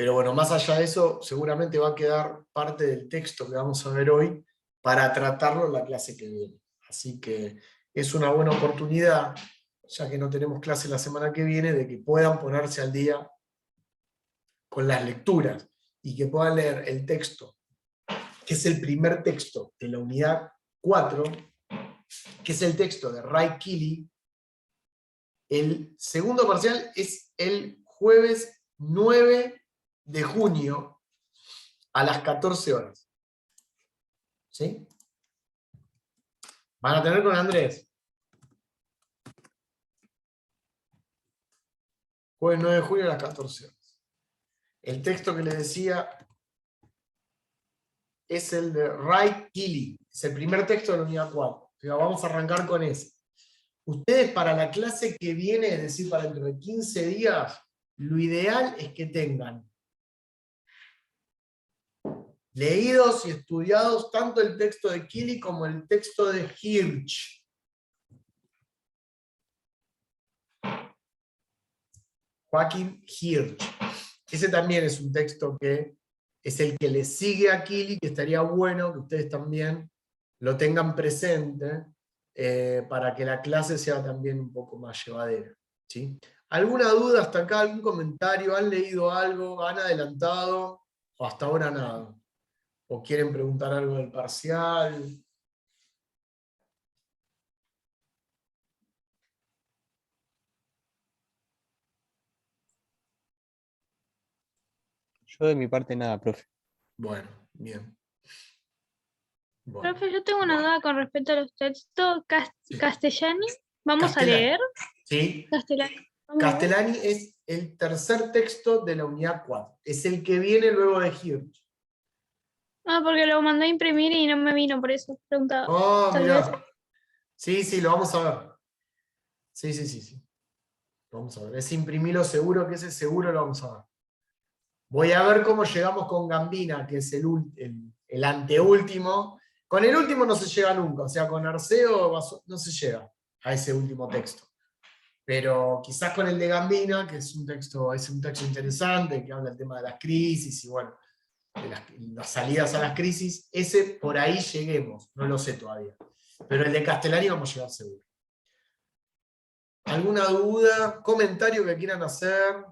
Pero bueno, más allá de eso, seguramente va a quedar parte del texto que vamos a ver hoy para tratarlo en la clase que viene. Así que es una buena oportunidad, ya que no tenemos clase la semana que viene, de que puedan ponerse al día con las lecturas y que puedan leer el texto, que es el primer texto de la unidad 4, que es el texto de Ray Keeley. El segundo parcial es el jueves 9 de junio a las 14 horas. ¿Sí? Van a tener con Andrés. Jueves 9 de junio a las 14 horas. El texto que les decía es el de Ray Keeley. Es el primer texto de la unidad 4. Vamos a arrancar con ese. Ustedes para la clase que viene, es decir, para dentro de 15 días, lo ideal es que tengan leídos y estudiados tanto el texto de Keeley como el texto de Hirsch. Joachim Hirsch. Ese también es un texto que es el que le sigue a Keeley, que estaría bueno que ustedes también lo tengan presente para que la clase sea también un poco más llevadera. ¿Sí? ¿Alguna duda hasta acá? ¿Algún comentario? ¿Han leído algo? ¿Han adelantado? ¿O hasta ahora nada? ¿O quieren preguntar algo del parcial? Yo de mi parte nada, profe. Bueno, bien. Bueno. Profe, yo tengo una duda con respecto a los textos. Sí. Castellani, ¿vamos a Castellani. leer? Sí. Castellani. ¿Vamos a leer? Castellani es el tercer texto de la unidad 4. Es el que viene luego de Hirsch. Ah, porque lo mandé a imprimir y no me vino, por eso preguntaba. Oh, Tal vez. mirá. Sí, lo vamos a ver. Sí. Lo vamos a ver. Es imprimirlo seguro, que ese seguro lo vamos a ver. Voy a ver cómo llegamos con Gambina, que es el anteúltimo. Con el último no se llega nunca, o sea, con Arceo no se llega a ese último texto. Pero quizás con el de Gambina, que es un texto interesante, que habla del tema de las crisis y bueno, de las salidas a las crisis, ese por ahí lleguemos, no lo sé todavía. Pero el de Castellani vamos a llegar seguro. ¿Alguna duda, comentario que quieran hacer?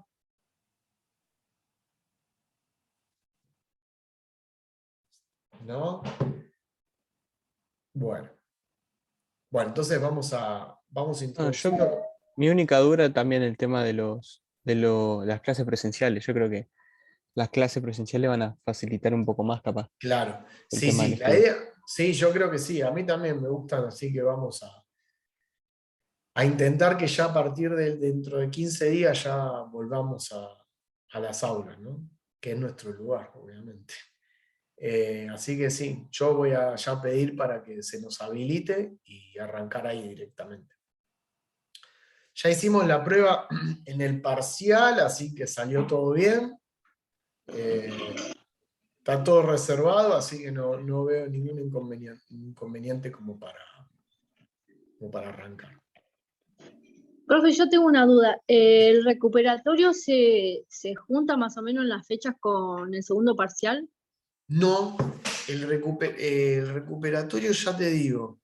¿No? Bueno, entonces vamos a introducir. Mi única duda también el tema de las clases presenciales. Yo creo que las clases presenciales van a facilitar un poco más, capaz, Claro, el sí, tema del la estudio. idea, sí, yo creo que sí, a mí también me gustan, así que vamos a intentar que ya a partir de dentro de 15 días ya volvamos a las aulas, ¿no? Que es nuestro lugar, obviamente. Así que sí, yo voy a ya pedir para que se nos habilite y arrancar ahí directamente. Ya hicimos la prueba en el parcial, así que salió todo bien. Está todo reservado, así que no veo ningún inconveniente como para arrancar. Profe, yo tengo una duda. ¿El recuperatorio se junta más o menos en las fechas con el segundo parcial? No, el recuperatorio ya te digo.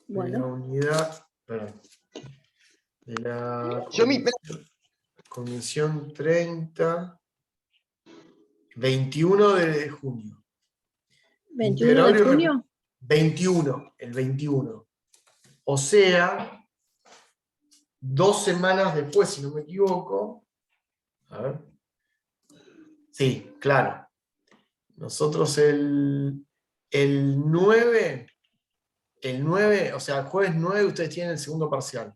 Bueno. De la unidad, perdón. De la comisión 30, 21 de junio. ¿21 de junio? 21, el 21. O sea, 2 semanas después, si no me equivoco. A ver. Sí, claro. Nosotros el 9, o sea, el jueves 9 ustedes tienen el segundo parcial.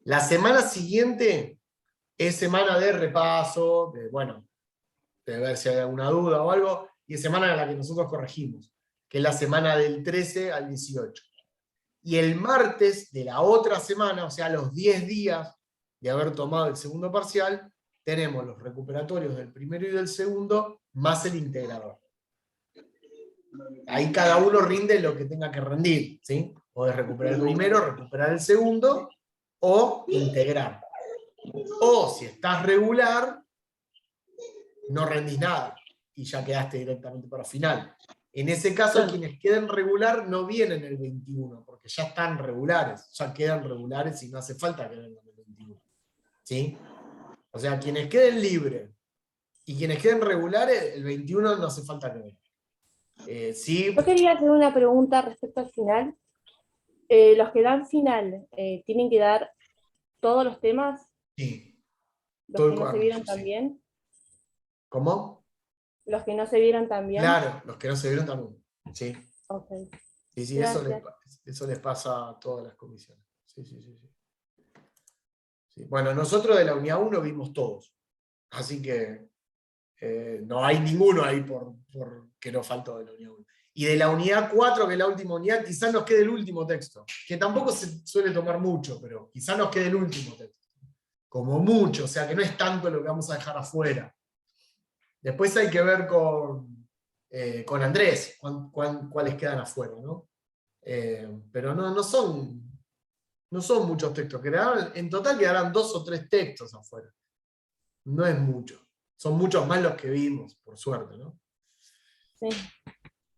La semana siguiente es semana de repaso, de ver si hay alguna duda o algo, y es semana en la que nosotros corregimos, que es la semana del 13 al 18. Y el martes de la otra semana, o sea, los 10 días de haber tomado el segundo parcial, tenemos los recuperatorios del primero y del segundo, más el integrador. Ahí cada uno rinde lo que tenga que rendir, ¿sí? Podés recuperar el primero, recuperar el segundo, o integrar. O si estás regular, no rendís nada y ya quedaste directamente para final. En ese caso, quienes queden regular no vienen el 21, porque ya están regulares, ya quedan regulares y no hace falta que vengan el 21. ¿Sí? O sea, quienes queden libres y quienes queden regulares, el 21 no hace falta que vengan. Sí, Yo quería hacer una pregunta respecto al final. Los que dan final, ¿tienen que dar todos los temas? sí, ¿Los todo que el no se cuaderno, vieron sí. también? ¿Cómo? ¿Los que no se vieron también? Claro, los que no se vieron también. Sí, Ok. sí, sí, Gracias. eso les pasa a todas las comisiones. Sí, sí, sí, sí. Sí. Bueno, nosotros de la unidad 1 vimos todos. Así que no hay ninguno ahí por que nos faltó de la unidad 1. Y de la unidad 4, que es la última unidad, quizás nos quede el último texto. Que tampoco se suele tomar mucho, pero quizás nos quede el último texto. Como mucho, o sea que no es tanto lo que vamos a dejar afuera. Después hay que ver con Andrés cuáles quedan afuera, ¿no? Pero no son muchos textos. En total quedarán 2 o 3 textos afuera. No es mucho. Son muchos más los que vimos, por suerte, ¿no? Sí.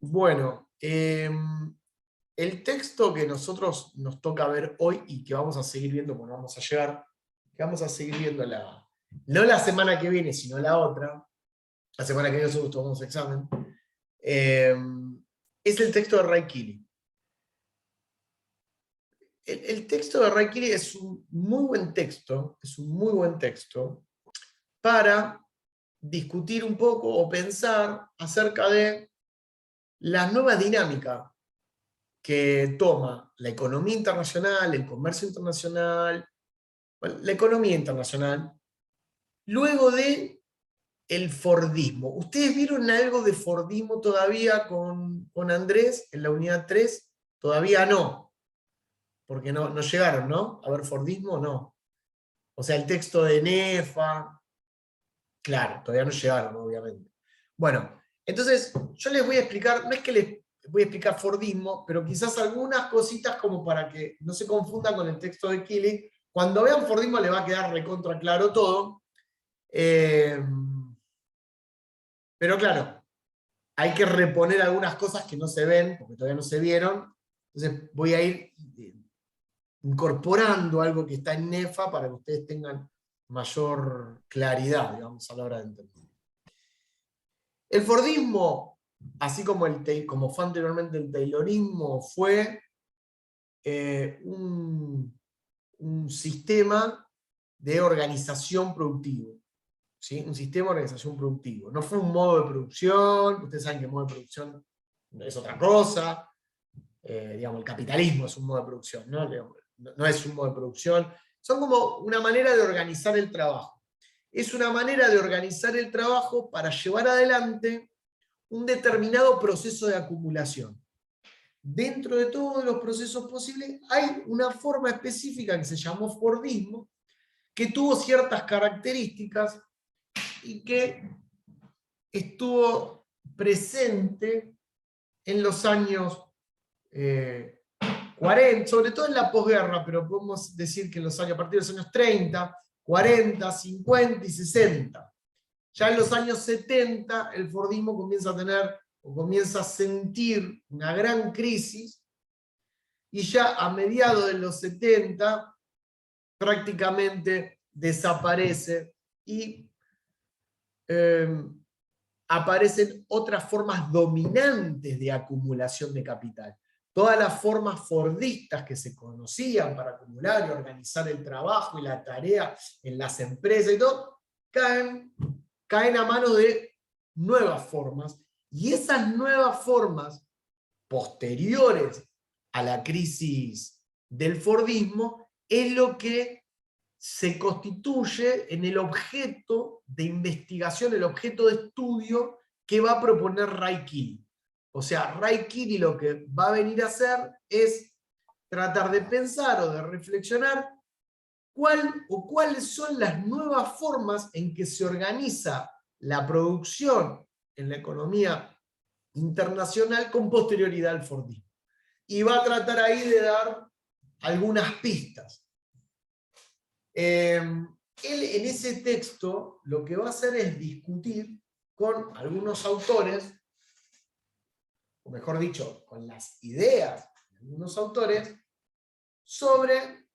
Bueno, el texto que nosotros nos toca ver hoy y que vamos a seguir viendo cuando vamos a llegar, que vamos a seguir viendo no la semana que viene, sino la otra, la semana que viene nosotros tomamos examen, es el texto de Ray Keeley. El texto de Ray Keeley es un muy buen texto, para discutir un poco o pensar acerca de la nueva dinámica que toma la economía internacional, el comercio internacional, la economía internacional, luego de el Fordismo. ¿Ustedes vieron algo de Fordismo todavía con Andrés en la unidad 3? Todavía no, porque no llegaron, ¿no? A ver, Fordismo no. O sea, el texto de Nefa, claro, todavía no llegaron, obviamente. Bueno, entonces yo les voy a explicar, no es que les voy a explicar Fordismo, pero quizás algunas cositas como para que no se confundan con el texto de Keeley. Cuando vean Fordismo les va a quedar recontra claro todo. Pero claro, hay que reponer algunas cosas que no se ven, porque todavía no se vieron. Entonces voy a ir incorporando algo que está en Nefa para que ustedes tengan mayor claridad, digamos, a la hora de entender. El Fordismo, así como fue anteriormente el Taylorismo, fue un sistema de organización productivo. ¿Sí? Un sistema de organización productivo. No fue un modo de producción, ustedes saben que el modo de producción es otra cosa. Digamos, el capitalismo es un modo de producción, ¿no? No es un modo de producción. Son como una manera de organizar el trabajo. Es una manera de organizar el trabajo para llevar adelante un determinado proceso de acumulación. Dentro de todos los procesos posibles hay una forma específica que se llamó Fordismo, que tuvo ciertas características y que estuvo presente en los años 40, sobre todo en la posguerra, pero podemos decir que a partir de los años 30, 40, 50 y 60. Ya en los años 70 el Fordismo comienza a sentir una gran crisis, y ya a mediados de los 70 prácticamente desaparece y aparecen otras formas dominantes de acumulación de capital. Todas las formas fordistas que se conocían para acumular y organizar el trabajo y la tarea en las empresas y todo, caen a manos de nuevas formas, y esas nuevas formas posteriores a la crisis del Fordismo es lo que se constituye en el objeto de investigación, el objeto de estudio que va a proponer Ray Keeley. O sea, Ray Keeley lo que va a venir a hacer es tratar de pensar o de reflexionar cuáles son las nuevas formas en que se organiza la producción en la economía internacional con posterioridad al Fordismo. Y va a tratar ahí de dar algunas pistas. él en ese texto lo que va a hacer es discutir con algunos autores, o mejor dicho, con las ideas de algunos autores, sobre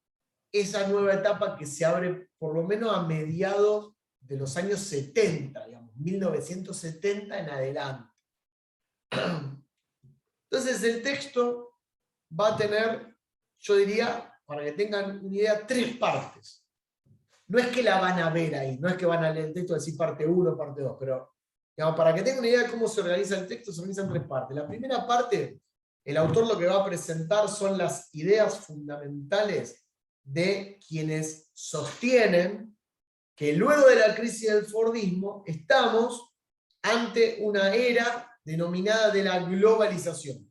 esa nueva etapa que se abre por lo menos a mediados de los años 70, digamos, 1970 en adelante. Entonces el texto va a tener, yo diría, para que tengan una idea, 3 partes. No es que la van a ver ahí, no es que van a leer el texto y decir parte 1, parte 2, pero digamos, para que tengan una idea de cómo se organiza el texto, se organiza en 3 partes. La primera parte, el autor lo que va a presentar son las ideas fundamentales de quienes sostienen que luego de la crisis del Fordismo estamos ante una era denominada de la globalización.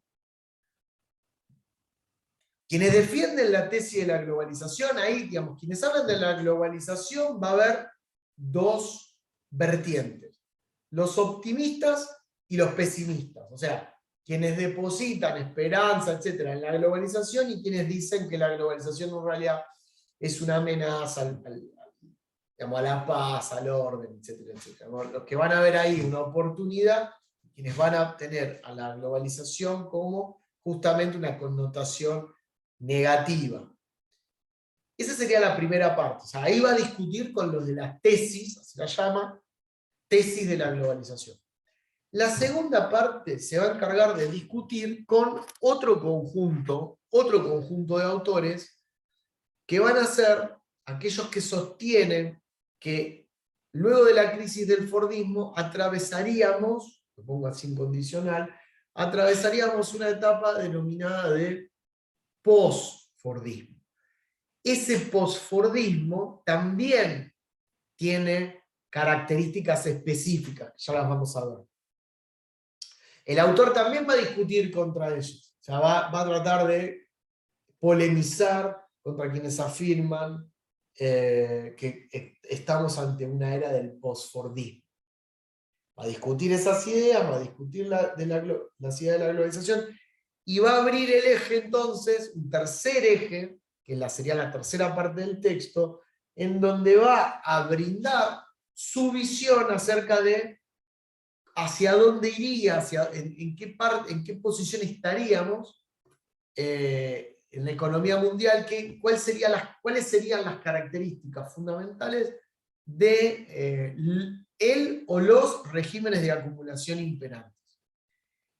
Quienes defienden la tesis de la globalización, ahí, digamos, quienes hablan de la globalización, va a haber 2 vertientes: los optimistas y los pesimistas. O sea, quienes depositan esperanza, etcétera, en la globalización, y quienes dicen que la globalización en realidad es una amenaza digamos, a la paz, al orden, etcétera, etcétera. Los que van a ver ahí una oportunidad, quienes van a tener a la globalización como justamente una connotación negativa. Esa sería la primera parte. O sea, ahí va a discutir con los de las tesis, así la llama, tesis de la globalización. La segunda parte se va a encargar de discutir con otro conjunto de autores, que van a ser aquellos que sostienen que luego de la crisis del Fordismo atravesaríamos, lo pongo así incondicional, atravesaríamos una etapa denominada de post-Fordismo. Ese post-Fordismo también tiene características específicas, ya las vamos a ver. El autor también va a discutir contra ellos, o sea, va a tratar de polemizar contra quienes afirman que estamos ante una era del post-Fordismo. Va a discutir esas ideas, va a discutir las ideas de la globalización, y va a abrir el eje entonces, un tercer eje, que sería la tercera parte del texto, en donde va a brindar su visión acerca de hacia dónde iría, en qué posición estaríamos en la economía mundial, cuáles serían las características fundamentales de el o los regímenes de acumulación imperantes.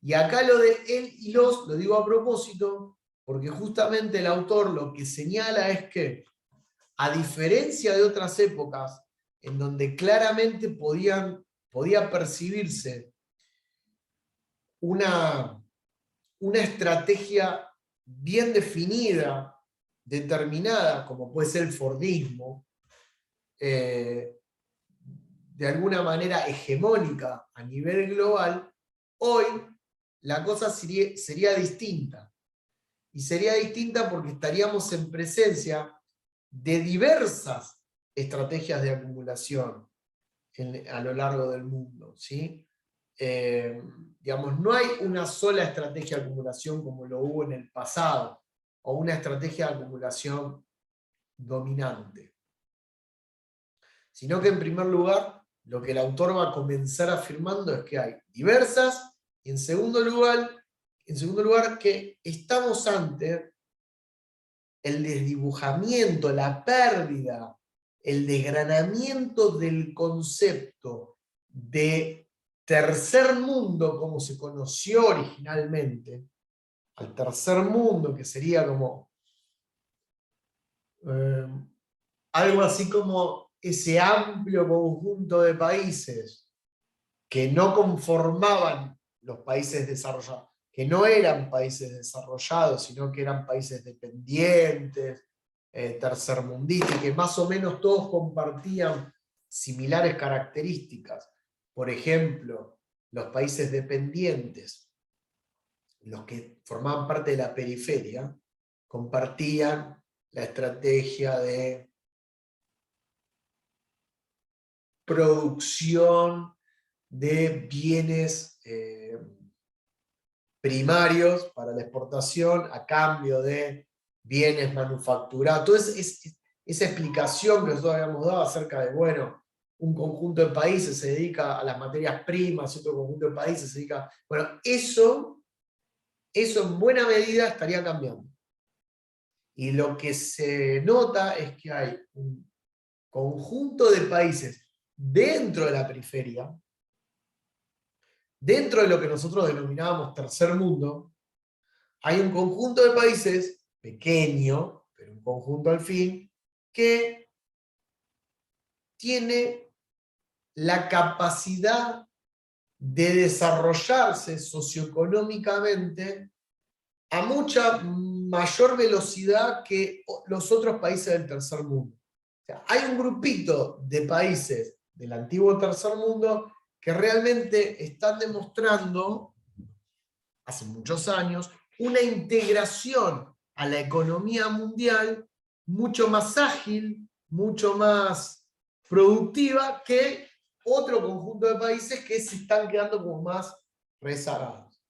Y acá lo de él y los, lo digo a propósito, porque justamente el autor lo que señala es que, a diferencia de otras épocas, en donde claramente podía percibirse una estrategia bien definida, determinada, como puede ser el Fordismo, de alguna manera hegemónica a nivel global, hoy la cosa sería distinta. Y sería distinta porque estaríamos en presencia de diversas estrategias de acumulación a lo largo del mundo, ¿sí? Digamos, no hay una sola estrategia de acumulación como lo hubo en el pasado, o una estrategia de acumulación dominante. Sino que en primer lugar, lo que el autor va a comenzar afirmando es que hay diversas, y en segundo lugar que estamos ante el desdibujamiento, la pérdida, el desgranamiento del concepto de tercer mundo como se conoció originalmente, al tercer mundo, que sería como algo así como ese amplio conjunto de países que no conformaban los países desarrollados, que no eran países desarrollados, sino que eran países dependientes, tercermundistas, que más o menos todos compartían similares características. Por ejemplo, los países dependientes, los que formaban parte de la periferia, compartían la estrategia de producción de bienes primarios para la exportación a cambio de bienes manufacturados. Entonces esa explicación que nosotros habíamos dado acerca de, bueno, un conjunto de países se dedica a las materias primas y otro conjunto de países se dedica... Bueno, eso en buena medida estaría cambiando. Y lo que se nota es que hay un conjunto de países dentro de la periferia, dentro de lo que nosotros denominábamos tercer mundo, hay un conjunto de países pequeño, pero un conjunto al fin, que tiene la capacidad de desarrollarse socioeconómicamente a mucha mayor velocidad que los otros países del tercer mundo. O sea, hay un grupito de países del antiguo tercer mundo que realmente están demostrando, hace muchos años, una integración a la economía mundial mucho más ágil, mucho más productiva que otro conjunto de países que se están quedando como más rezagados.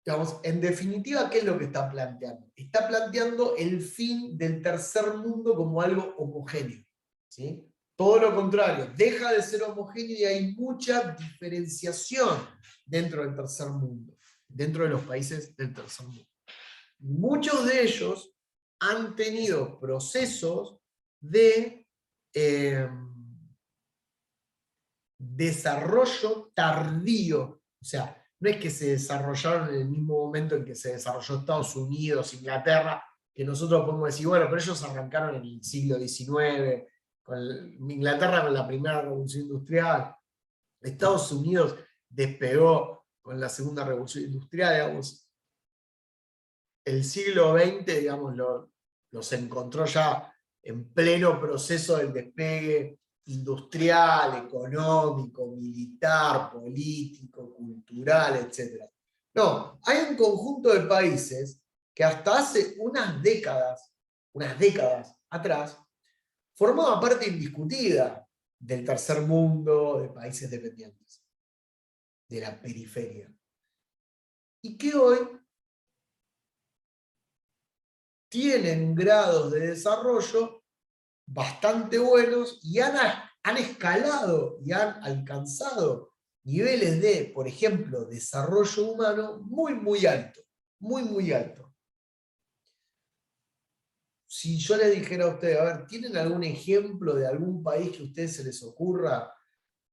Digamos, en definitiva, ¿qué es lo que está planteando? Está planteando el fin del tercer mundo como algo homogéneo, ¿sí? Todo lo contrario, deja de ser homogéneo y hay mucha diferenciación dentro del tercer mundo, dentro de los países del tercer mundo. Muchos de ellos han tenido procesos de desarrollo tardío, o sea, no es que se desarrollaron en el mismo momento en que se desarrolló Estados Unidos, Inglaterra, que nosotros podemos decir, bueno, pero ellos arrancaron en el siglo XIX, Inglaterra con la primera revolución industrial, Estados Unidos despegó con la segunda revolución industrial, digamos, el siglo XX, digamos, los encontró ya en pleno proceso del despegue industrial, económico, militar, político, cultural, etc. No, hay un conjunto de países que hasta hace unas décadas atrás, formaba parte indiscutida del tercer mundo, de países dependientes, de la periferia. Y que hoy tienen grados de desarrollo bastante buenos y han escalado y han alcanzado niveles de, por ejemplo, desarrollo humano muy, muy alto. Muy, muy alto. Si yo les dijera a ustedes, a ver, ¿tienen algún ejemplo de algún país que a ustedes se les ocurra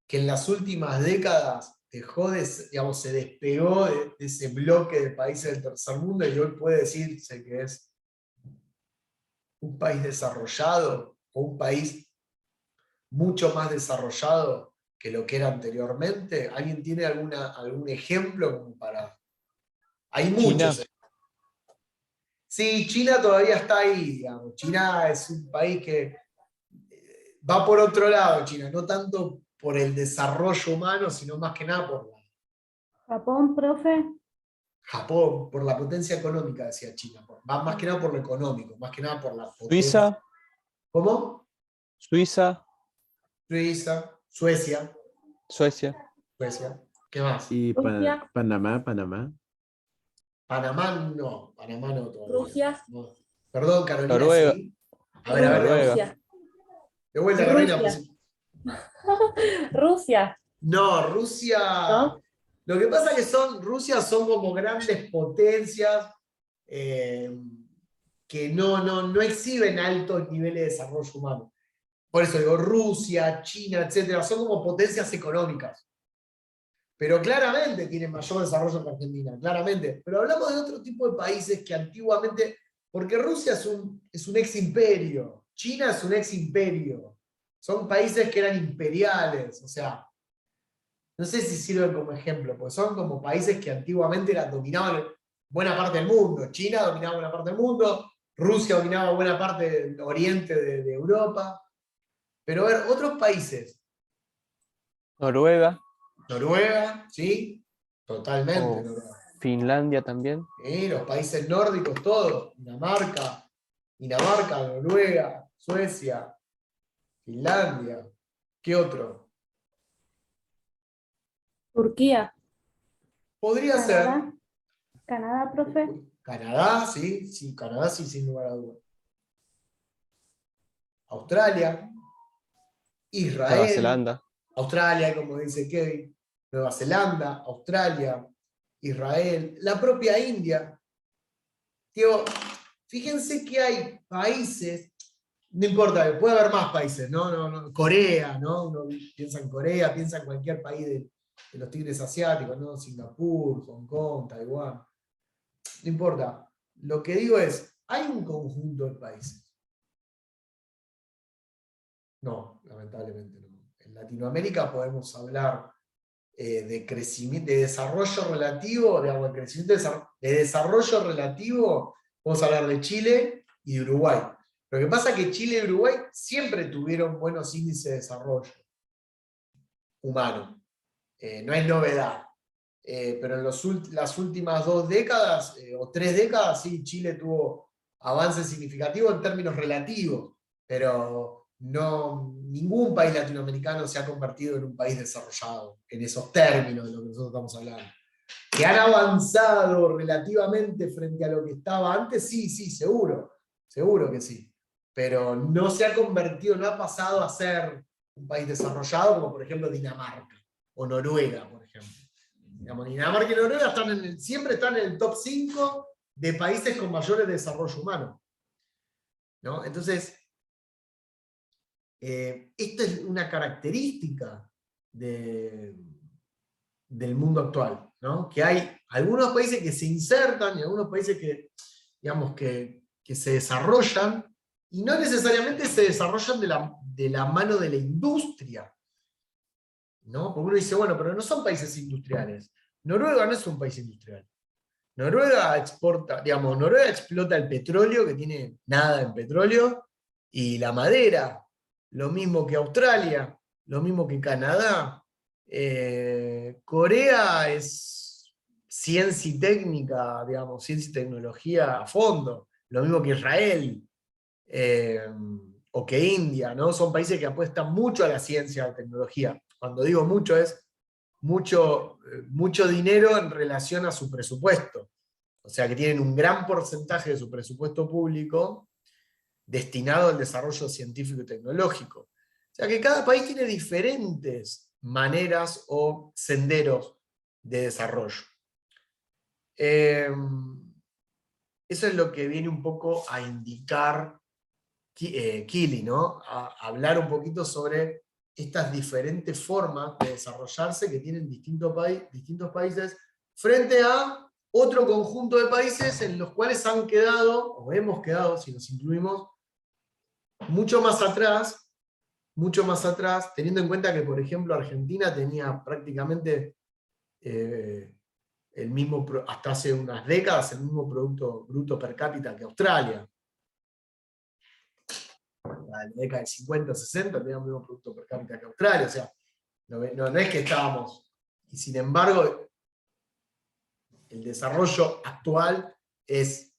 que en las últimas décadas dejó de, digamos, se despegó de ese bloque de países del tercer mundo y hoy puede decirse que es un país desarrollado o un país mucho más desarrollado que lo que era anteriormente? ¿Alguien tiene algún ejemplo como para...? Hay muchos. China. Sí, China todavía está ahí, digamos. China es un país que va por otro lado, China, no tanto por el desarrollo humano, sino más que nada por Japón, profe. Japón, por la potencia económica, decía China. Va más que nada por lo económico, más que nada por la potencia. Suiza. ¿Cómo? Suiza. Suiza, Suecia. Suecia. Suecia. ¿Qué más? Y Rusia. Panamá. Panamá no todavía. Rusia. No. Perdón, Carolina, Noruega. sí. A ver, Noruega. Rusia. de vuelta, Carolina. Rusia. Pues. Rusia. No, Rusia. ¿No? Lo que pasa es que Rusia son como grandes potencias que no exhiben altos niveles de desarrollo humano. Por eso digo, Rusia, China, etcétera, son como potencias económicas. Pero claramente tienen mayor desarrollo que Argentina, claramente. Pero hablamos de otro tipo de países que antiguamente, porque Rusia es un ex imperio, China es un ex imperio, son países que eran imperiales, o sea, no sé si sirven como ejemplo, porque son como países que antiguamente dominaban buena parte del mundo. China dominaba buena parte del mundo, Rusia dominaba buena parte del oriente de Europa. Pero a ver, otros países. Noruega. Noruega, ¿sí? Totalmente. O Noruega. Finlandia también. Los países nórdicos, todos. Dinamarca, Noruega, Suecia, Finlandia. ¿Qué otro? Turquía. Podría Canadá. ser. Canadá, profe. Canadá, sí, Canadá sí, sin lugar a dudas. Australia, Nueva Israel, Zelanda. Australia, como dice Kevin, Nueva Zelanda, Australia, Israel, la propia India. Digo, fíjense que hay países, no importa, puede haber más países, ¿no? Corea, ¿no? Uno piensa en Corea, piensa en cualquier país de los tigres asiáticos, ¿no? Singapur, Hong Kong, Taiwán. No importa. Lo que digo es, ¿hay un conjunto de países? No, lamentablemente no. En Latinoamérica podemos hablar de crecimiento, de desarrollo relativo, digamos, de desarrollo relativo, podemos hablar de Chile y de Uruguay. Lo que pasa es que Chile y Uruguay siempre tuvieron buenos índices de desarrollo humano. No es novedad. Pero en las últimas 2 décadas, o 3 décadas, sí, Chile tuvo avances significativos en términos relativos, pero ningún país latinoamericano se ha convertido en un país desarrollado, en esos términos de lo que nosotros estamos hablando. ¿Que han avanzado relativamente frente a lo que estaba antes? Sí, seguro que sí. Pero no se ha convertido, no ha pasado a ser un país desarrollado como por ejemplo Dinamarca o Noruega, por ejemplo. Digamos, Dinamarca y Noruega siempre están en el top 5 de países con mayores desarrollo humano, ¿no? Entonces, esta es una característica del mundo actual, ¿no? Que hay algunos países que se insertan y algunos países que, digamos, que se desarrollan y no necesariamente se desarrollan de la mano de la industria, ¿no? Porque uno dice, bueno, pero no son países industriales. Noruega no es un país industrial. Noruega explota el petróleo, que tiene nada en petróleo, y la madera, lo mismo que Australia, lo mismo que Canadá. Corea es ciencia y técnica, digamos, ciencia y tecnología a fondo, lo mismo que Israel, o que India, ¿no? Son países que apuestan mucho a la ciencia y a la tecnología. Cuando digo mucho es mucho dinero en relación a su presupuesto. O sea que tienen un gran porcentaje de su presupuesto público destinado al desarrollo científico y tecnológico. O sea que cada país tiene diferentes maneras o senderos de desarrollo. Eso es lo que viene un poco a indicar Kili, ¿no? A hablar un poquito sobre estas diferentes formas de desarrollarse que tienen distintos países frente a otro conjunto de países en los cuales han quedado, o hemos quedado, si nos incluimos, mucho más atrás, teniendo en cuenta que, por ejemplo, Argentina tenía prácticamente hasta hace unas décadas, el mismo Producto Bruto Per Cápita que Australia. En la década del 50, 60, teníamos el mismo Producto Per Cápita que Australia, o sea, no es que estábamos, y sin embargo, el desarrollo actual es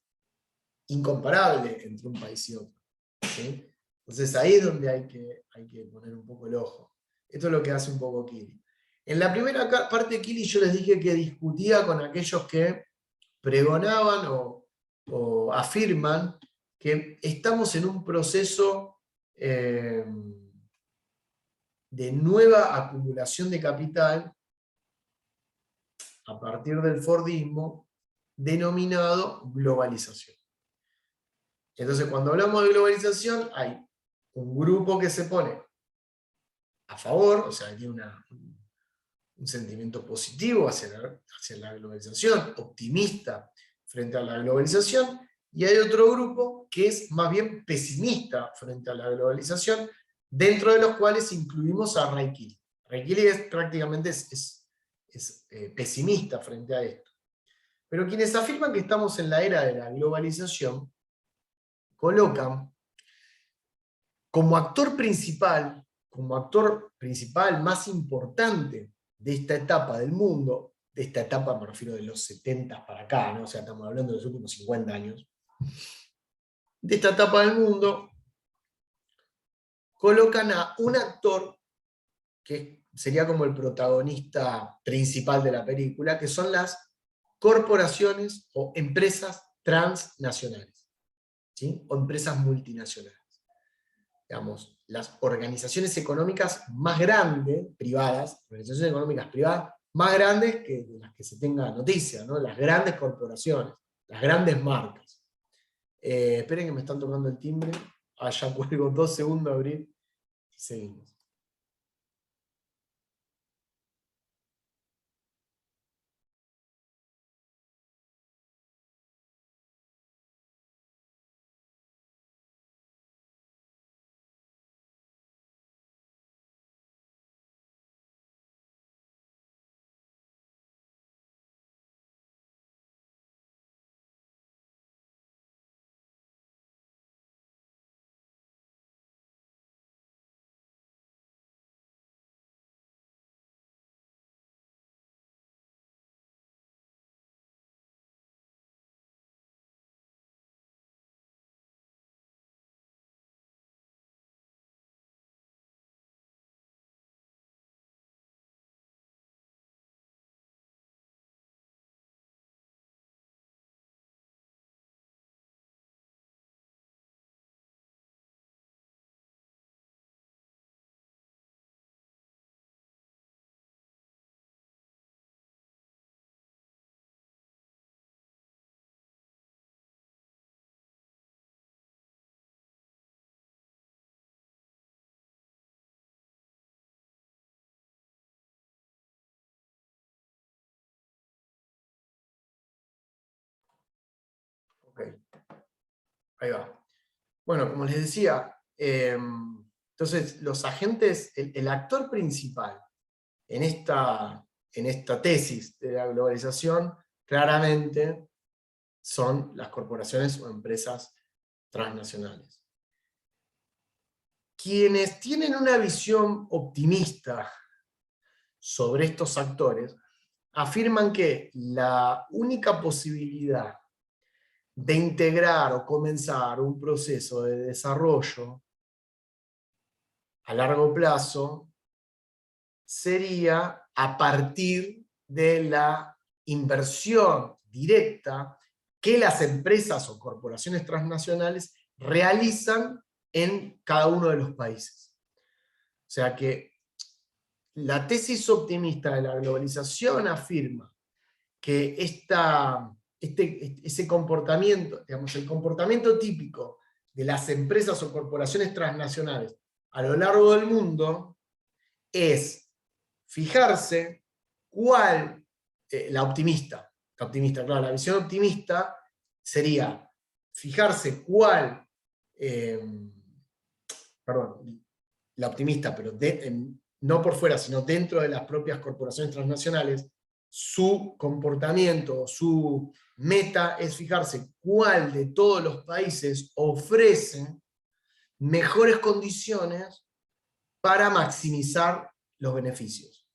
incomparable entre un país y otro, ¿sí? Entonces ahí es donde hay que poner un poco el ojo. Esto es lo que hace un poco Kili. En la primera parte de Kili yo les dije que discutía con aquellos que pregonaban o afirman que estamos en un proceso de nueva acumulación de capital a partir del Fordismo, denominado globalización. Entonces, cuando hablamos de globalización, hay un grupo que se pone a favor, o sea, tiene un sentimiento positivo hacia la globalización, optimista frente a la globalización, y hay otro grupo que es más bien pesimista frente a la globalización, dentro de los cuales incluimos a Ray Kili. Ray Kili prácticamente es pesimista frente a esto. Pero quienes afirman que estamos en la era de la globalización, colocan como actor principal más importante de esta etapa del mundo, de esta etapa me refiero de los 70 para acá, ¿no? O sea, estamos hablando de los últimos 50 años, de esta etapa del mundo, colocan a un actor que sería como el protagonista principal de la película, que son las corporaciones o empresas transnacionales, ¿sí? O empresas multinacionales. digamos, las organizaciones económicas más grandes, privadas, organizaciones económicas privadas, más grandes que de las que se tenga noticia, ¿no? Las grandes corporaciones, las grandes marcas. Esperen que me están tocando el timbre. Ya cuelgo 2 segundos a abrir y seguimos. Ok, ahí va. Bueno, como les decía, entonces los agentes, el actor principal en esta tesis de la globalización, claramente son las corporaciones o empresas transnacionales. Quienes tienen una visión optimista sobre estos actores, afirman que la única posibilidad de integrar o comenzar un proceso de desarrollo a largo plazo sería a partir de la inversión directa que las empresas o corporaciones transnacionales realizan en cada uno de los países. O sea que la tesis optimista de la globalización afirma que ese comportamiento, digamos, el comportamiento típico de las empresas o corporaciones transnacionales a lo largo del mundo es fijarse cuál, la claro, la visión optimista sería fijarse cuál, perdón, la optimista, pero no por fuera, sino dentro de las propias corporaciones transnacionales, su comportamiento, su meta es fijarse cuál de todos los países ofrece mejores condiciones para maximizar los beneficios.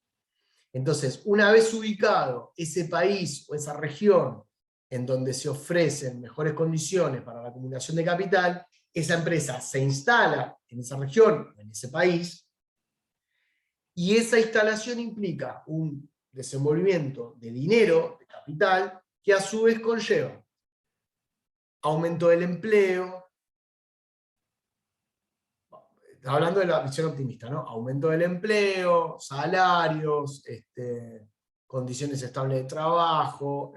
Entonces, una vez ubicado ese país o esa región en donde se ofrecen mejores condiciones para la acumulación de capital, esa empresa se instala en esa región, en ese país, y esa instalación implica un desenvolvimiento de dinero, de capital, que a su vez conlleva aumento del empleo, hablando de la visión optimista, ¿no? Aumento del empleo, salarios, condiciones estables de trabajo,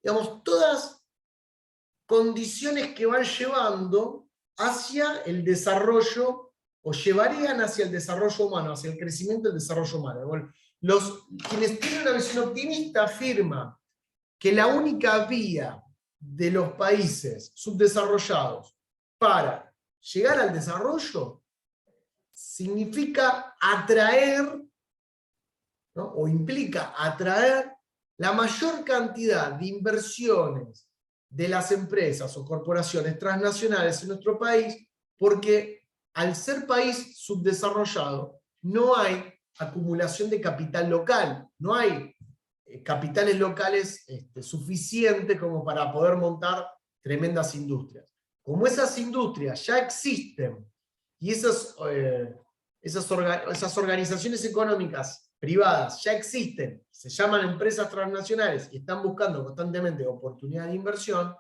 digamos, todas condiciones que van llevando hacia el desarrollo, o llevarían hacia el desarrollo humano, hacia el crecimiento del desarrollo humano. Bueno, quienes tienen una visión optimista afirman que la única vía de los países subdesarrollados para llegar al desarrollo significa atraer, ¿no? O implica atraer la mayor cantidad de inversiones de las empresas o corporaciones transnacionales en nuestro país, porque al ser país subdesarrollado no hay acumulación de capital local, no hay capitales locales suficientes como para poder montar tremendas industrias. Como esas industrias ya existen y esas organizaciones económicas privadas ya existen, se llaman empresas transnacionales y están buscando constantemente oportunidades de inversión,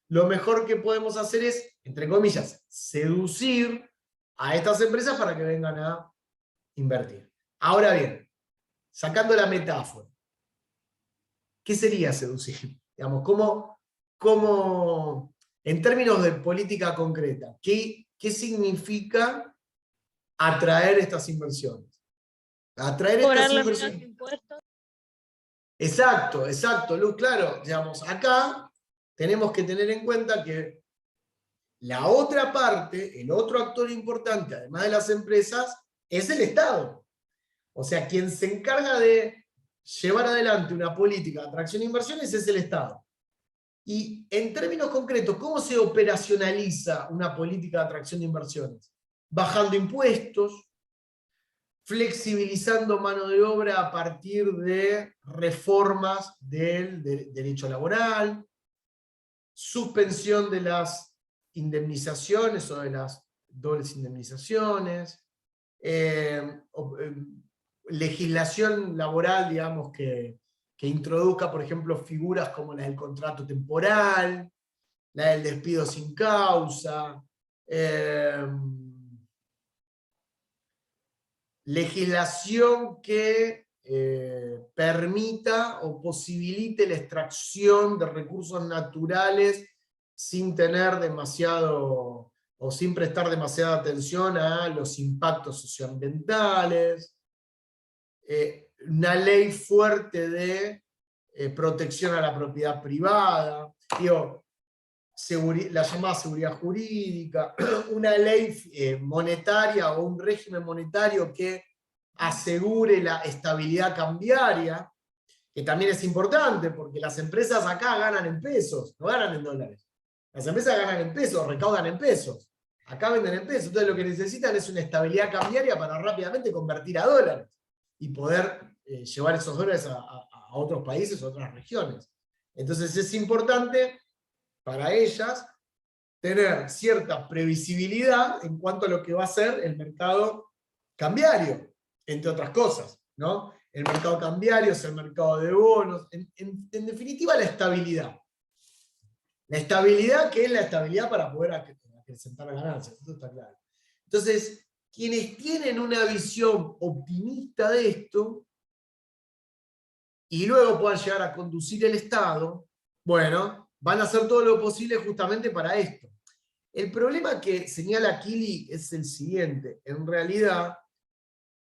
lo mejor que podemos hacer es, entre comillas, seducir a estas empresas para que vengan a invertir. Ahora bien, sacando la metáfora, ¿qué sería seducir? Digamos, ¿cómo, en términos de política concreta, qué significa atraer estas inversiones? Atraer estas Cobrarle menos inversiones. impuestos. Exacto, Luz, claro. Digamos, acá tenemos que tener en cuenta que la otra parte, el otro actor importante, además de las empresas, es el Estado. O sea, quien se encarga de llevar adelante una política de atracción de inversiones es el Estado. Y en términos concretos, ¿cómo se operacionaliza una política de atracción de inversiones? Bajando impuestos, flexibilizando mano de obra a partir de reformas del derecho laboral, suspensión de las indemnizaciones o de las dobles indemnizaciones, legislación laboral, digamos, que introduzca, por ejemplo, figuras como la del contrato temporal, la del despido sin causa, legislación que permita o posibilite la extracción de recursos naturales sin tener demasiado o sin prestar demasiada atención a los impactos socioambientales, una ley fuerte de protección a la propiedad privada, digo, la llamada seguridad jurídica, una ley monetaria o un régimen monetario que asegure la estabilidad cambiaria, que también es importante, porque las empresas acá ganan en pesos, no ganan en dólares. Las empresas ganan en pesos, recaudan en pesos. Acá venden en pesos, entonces lo que necesitan es una estabilidad cambiaria para rápidamente convertir a dólares y poder llevar esos dólares a otros países o otras regiones. Entonces es importante para ellas tener cierta previsibilidad en cuanto a lo que va a ser el mercado cambiario, entre otras cosas, ¿no? El mercado cambiario es el mercado de bonos, en definitiva la estabilidad. La estabilidad, que es la estabilidad para poder acrecentar ganancias, eso está claro. Entonces, quienes tienen una visión optimista de esto, y luego puedan llegar a conducir el Estado, bueno, van a hacer todo lo posible justamente para esto. El problema que señala Kili es el siguiente: en realidad,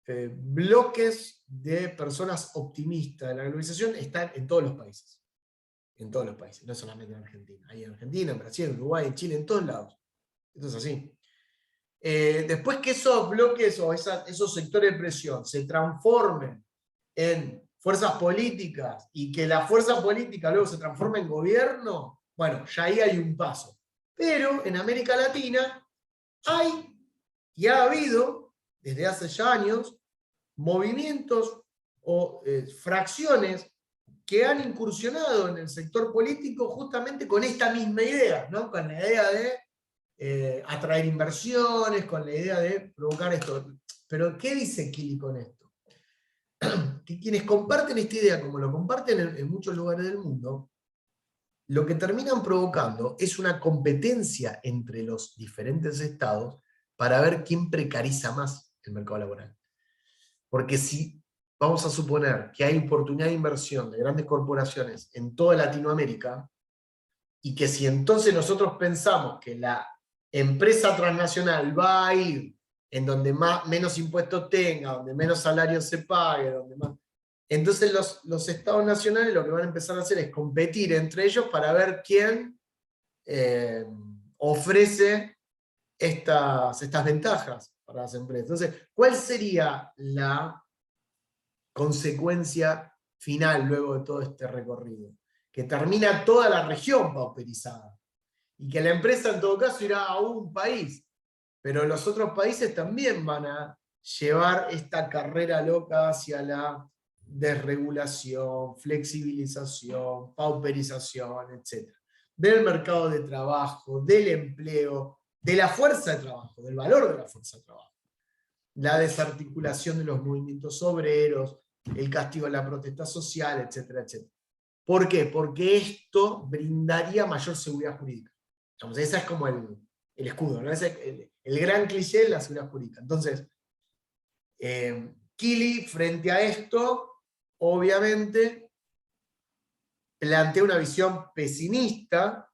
bloques de personas optimistas de la globalización están en todos los países. En todos los países, no solamente en Argentina. Hay en Argentina, en Brasil, en Uruguay, en Chile, en todos lados. Esto es así. Después que esos bloques o esos sectores de presión se transformen en fuerzas políticas y que la fuerza política luego se transforme en gobierno, bueno, ya ahí hay un paso. Pero en América Latina hay y ha habido desde hace ya años movimientos o fracciones que han incursionado en el sector político justamente con esta misma idea, ¿no? Con la idea de atraer inversiones, con la idea de provocar esto. Pero ¿qué dice Kili con esto? Que quienes comparten esta idea, como lo comparten en muchos lugares del mundo, lo que terminan provocando es una competencia entre los diferentes estados para ver quién precariza más el mercado laboral. Porque si vamos a suponer que hay oportunidad de inversión de grandes corporaciones en toda Latinoamérica, y que si entonces nosotros pensamos que la empresa transnacional va a ir en donde menos impuestos tenga, donde menos salarios se pague, donde más... Entonces los estados nacionales lo que van a empezar a hacer es competir entre ellos para ver quién ofrece estas ventajas para las empresas. Entonces, ¿cuál sería la consecuencia final luego de todo este recorrido? Que termina toda la región pauperizada. Y que la empresa en todo caso irá a un país. Pero los otros países también van a llevar esta carrera loca hacia la desregulación, flexibilización, pauperización, etc. Del mercado de trabajo, del empleo, de la fuerza de trabajo, del valor de la fuerza de trabajo. La desarticulación de los movimientos obreros, el castigo a la protesta social, etcétera, etcétera. ¿Por qué? Porque esto brindaría mayor seguridad jurídica. Ese es como el escudo, ¿no? el gran cliché de la seguridad jurídica. Entonces, Kili, frente a esto, obviamente, plantea una visión pesimista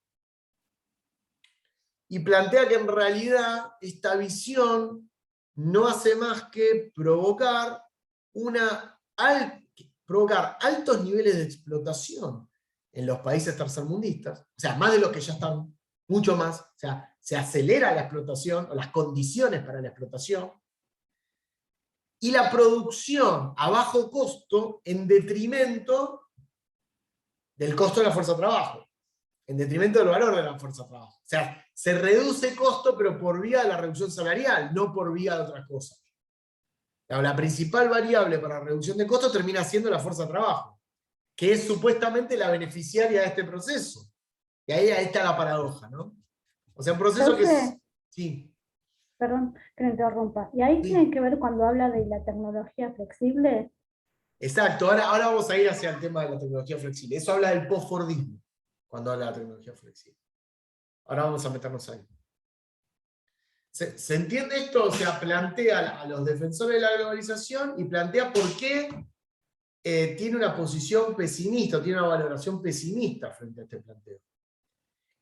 y plantea que en realidad esta visión no hace más que provocar altos niveles de explotación en los países tercermundistas, o sea, más de los que ya están, mucho más, o sea, se acelera la explotación, o las condiciones para la explotación, y la producción a bajo costo en detrimento del costo de la fuerza de trabajo, en detrimento del valor de la fuerza de trabajo. O sea, se reduce costo, pero por vía de la reducción salarial, no por vía de otras cosas. La principal variable para la reducción de costos termina siendo la fuerza de trabajo, que es supuestamente la beneficiaria de este proceso. Y ahí está la paradoja, ¿no? O sea, un proceso que es... Entonces, Sí. perdón que me interrumpa. Y ahí Sí. tiene que ver cuando habla de la tecnología flexible. Exacto, ahora vamos a ir hacia el tema de la tecnología flexible. Eso habla del post-Fordismo, cuando habla de la tecnología flexible. Ahora vamos a meternos ahí. ¿Se entiende esto? O sea, plantea a los defensores de la globalización y plantea por qué tiene una posición pesimista, tiene una valoración pesimista frente a este planteo.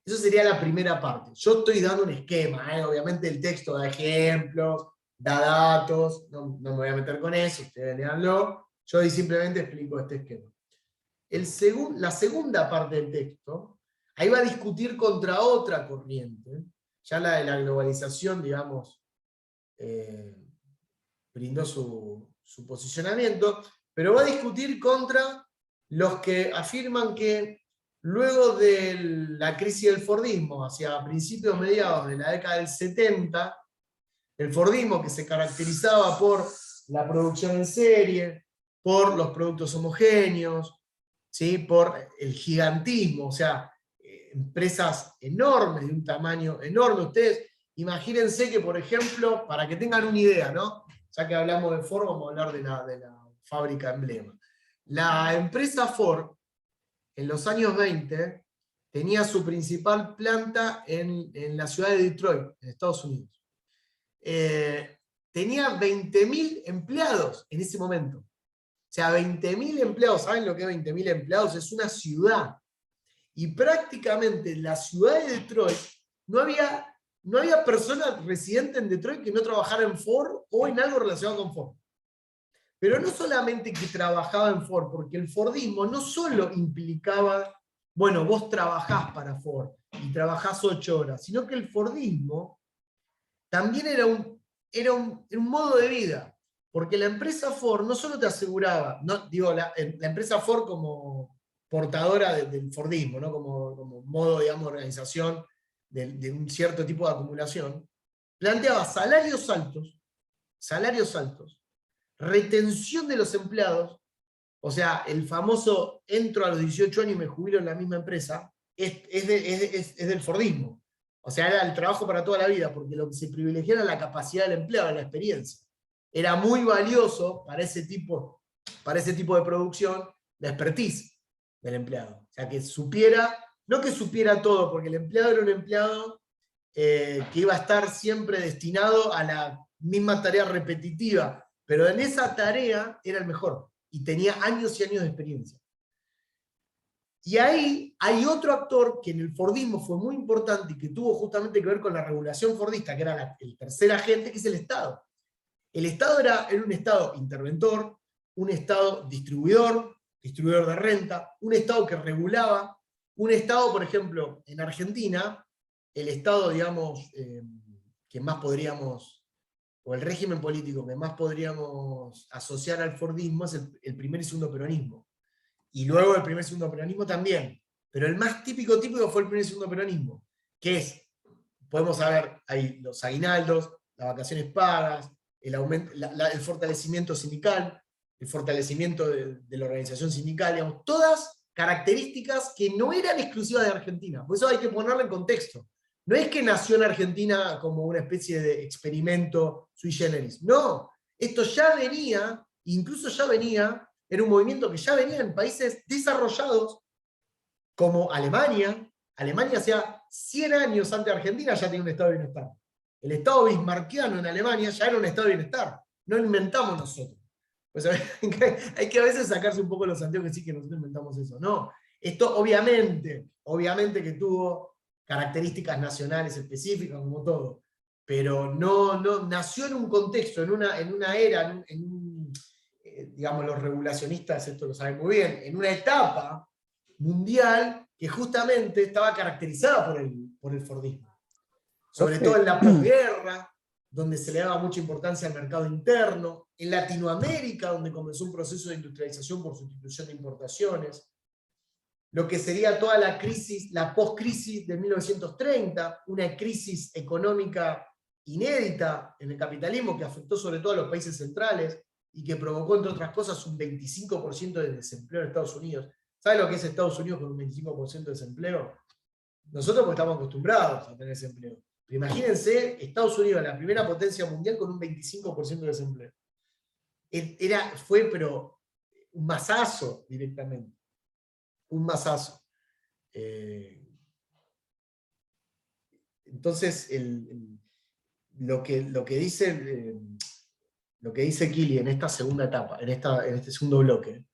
Eso sería la primera parte. Yo estoy dando un esquema, obviamente el texto da ejemplos, da datos, no me voy a meter con eso, ustedes leanlo. Yo ahí simplemente explico este esquema. La segunda parte del texto, ahí va a discutir contra otra corriente, ya la de la globalización, digamos, brindó su posicionamiento, pero va a discutir contra los que afirman que luego de la crisis del Fordismo, hacia principios mediados de la década del 70, el Fordismo, que se caracterizaba por la producción en serie, por los productos homogéneos, ¿sí? Por el gigantismo, o sea, empresas enormes, de un tamaño enorme. Ustedes imagínense que, por ejemplo, para que tengan una idea, ¿no? Ya que hablamos de Ford, vamos a hablar de la fábrica emblema. La empresa Ford, en los años 20, tenía su principal planta en la ciudad de Detroit, en Estados Unidos. Tenía 20.000 empleados en ese momento. O sea, 20.000 empleados, ¿saben lo que es 20.000 empleados? Es una ciudad. Y prácticamente en la ciudad de Detroit no había personas residentes en Detroit que no trabajara en Ford o en algo relacionado con Ford. Pero no solamente que trabajaba en Ford, porque el Fordismo no solo implicaba, bueno, vos trabajás para Ford y trabajás 8 horas, sino que el Fordismo también era un modo de vida. Porque la empresa Ford no solo te aseguraba, la empresa Ford como portadora del Fordismo, ¿no? como modo, digamos, de organización de un cierto tipo de acumulación, planteaba salarios altos, retención de los empleados, o sea, el famoso entro a los 18 años y me jubilo en la misma empresa, es del Fordismo. O sea, era el trabajo para toda la vida, porque lo que se privilegiaba era la capacidad del empleado, la experiencia. Era muy valioso para ese tipo de producción la expertise del empleado. O sea, que supiera, no que supiera todo, porque el empleado era un empleado que iba a estar siempre destinado a la misma tarea repetitiva, pero en esa tarea era el mejor, y tenía años y años de experiencia. Y ahí hay otro actor que en el Fordismo fue muy importante y que tuvo justamente que ver con la regulación fordista, que era el tercer agente, que es el Estado. El Estado era un Estado interventor, un Estado distribuidor de renta, un Estado que regulaba, un Estado, por ejemplo, en Argentina, el Estado, digamos, que más podríamos, o el régimen político que más podríamos asociar al Fordismo es el primer y segundo peronismo. Y luego el primer y segundo peronismo también. Pero el más típico fue el primer y segundo peronismo, que es, podemos saber, hay los aguinaldos, las vacaciones pagas, el fortalecimiento sindical, el fortalecimiento de la organización sindical, digamos, todas características que no eran exclusivas de Argentina. Por eso hay que ponerlo en contexto. No es que nació en Argentina como una especie de experimento sui generis. No, esto ya venía, incluso ya venía, era un movimiento que ya venía en países desarrollados como Alemania. Alemania, hacía 100 años antes de Argentina, ya tenía un estado de bienestar. El Estado bismarckiano en Alemania ya era un Estado de bienestar. No lo inventamos nosotros. Pues hay que a veces sacarse un poco los anteojos y decir que nosotros inventamos eso. No, esto obviamente que tuvo características nacionales específicas, como todo, pero no nació en un contexto, en una era, digamos, los regulacionistas esto lo saben muy bien, en una etapa mundial que justamente estaba caracterizada por el fordismo. Sobre todo en la posguerra, donde se le daba mucha importancia al mercado interno, en Latinoamérica, donde comenzó un proceso de industrialización por sustitución de importaciones, lo que sería toda la crisis, la post-crisis de 1930, una crisis económica inédita en el capitalismo que afectó sobre todo a los países centrales y que provocó, entre otras cosas, un 25% de desempleo en Estados Unidos. ¿Sabe lo que es Estados Unidos con un 25% de desempleo? Nosotros pues estamos acostumbrados a tener desempleo. Pero imagínense Estados Unidos, la primera potencia mundial, con un 25% de desempleo. Fue pero un masazo directamente. Un masazo. Entonces, lo que dice Kili en esta segunda etapa, en este segundo bloque,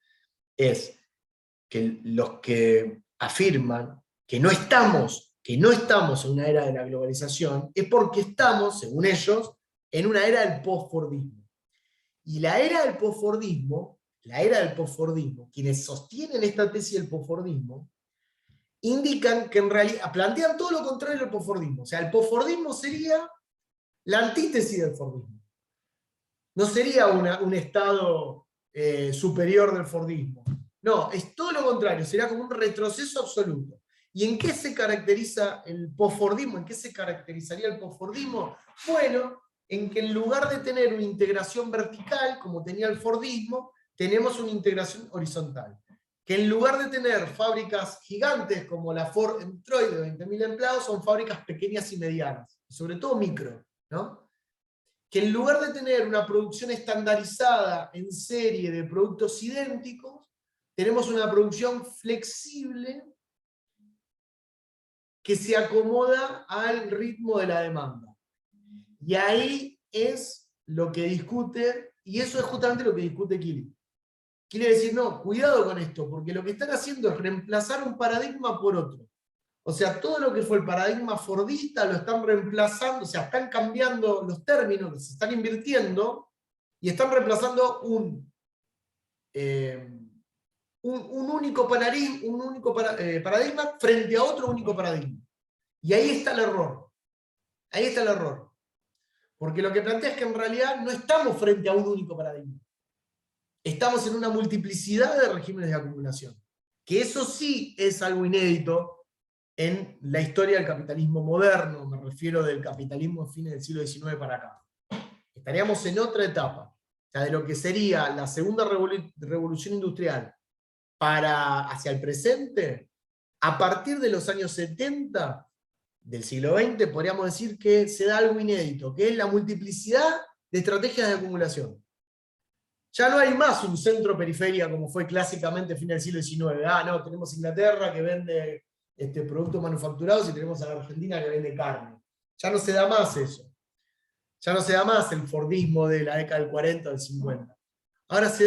es que los que afirman que no estamos en una era de la globalización, es porque estamos, según ellos, en una era del postfordismo. Y la era del postfordismo, quienes sostienen esta tesis del postfordismo, indican que en realidad plantean todo lo contrario del postfordismo. O sea, el postfordismo sería la antítesis del fordismo. No sería un estado superior del fordismo. No, es todo lo contrario, sería como un retroceso absoluto. ¿Y en qué se caracteriza el postfordismo? ¿En qué se caracterizaría el postfordismo? Bueno, en que en lugar de tener una integración vertical, como tenía el fordismo, tenemos una integración horizontal. Que en lugar de tener fábricas gigantes como la Ford en Troy de 20.000 empleados, son fábricas pequeñas y medianas, y sobre todo micro, ¿no? Que en lugar de tener una producción estandarizada en serie de productos idénticos, tenemos una producción flexible que se acomoda al ritmo de la demanda. Y ahí es lo que discute, y eso es justamente lo que discute Kili. Quiere decir, no, cuidado con esto, porque lo que están haciendo es reemplazar un paradigma por otro. O sea, todo lo que fue el paradigma fordista lo están reemplazando, o sea, están cambiando los términos, se están invirtiendo, y están reemplazando un único paradigma frente a otro único paradigma. Y ahí está el error. Ahí está el error. Porque lo que plantea es que en realidad no estamos frente a un único paradigma. Estamos en una multiplicidad de regímenes de acumulación. Que eso sí es algo inédito en la historia del capitalismo moderno, me refiero del capitalismo a fines del siglo XIX para acá. Estaríamos en otra etapa, o sea, de lo que sería la segunda revolución industrial hacia el presente. A partir de los años 70 del siglo XX, podríamos decir que se da algo inédito, que es la multiplicidad de estrategias de acumulación. Ya no hay más un centro-periferia como fue clásicamente a fines del siglo XIX. No, tenemos Inglaterra que vende productos manufacturados y tenemos a la Argentina que vende carne. Ya no se da más eso. Ya no se da más el fordismo de la década del 40 o del 50. Ahora se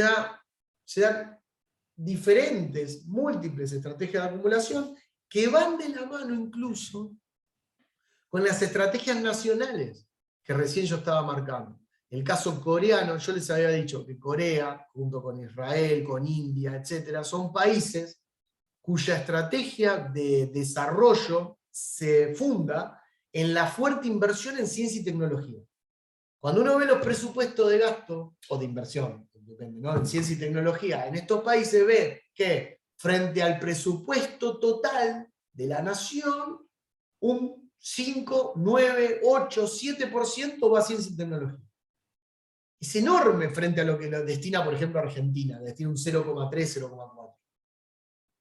dan diferentes, múltiples estrategias de acumulación que van de la mano incluso con las estrategias nacionales que recién yo estaba marcando. El caso coreano, yo les había dicho que Corea, junto con Israel, con India, etc., son países cuya estrategia de desarrollo se funda en la fuerte inversión en ciencia y tecnología. Cuando uno ve los presupuestos de gasto, o de inversión, depende, ¿no?, en ciencia y tecnología, en estos países ve que frente al presupuesto total de la nación, un 5, 9, 8, 7% va a ciencia y tecnología. Es enorme frente a lo que destina, por ejemplo, Argentina, destina un 0,3, 0,4.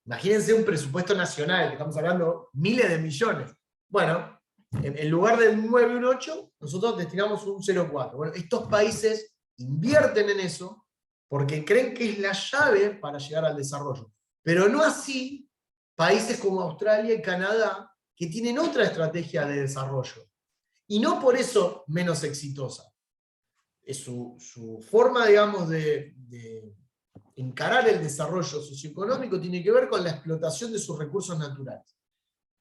Imagínense un presupuesto nacional, que estamos hablando miles de millones. Bueno, en lugar del 9 y un 8, nosotros destinamos un 0,4. Bueno, estos países invierten en eso porque creen que es la llave para llegar al desarrollo. Pero no así países como Australia y Canadá, que tienen otra estrategia de desarrollo. Y no por eso menos exitosa. Es su forma, digamos, de encarar el desarrollo socioeconómico tiene que ver con la explotación de sus recursos naturales,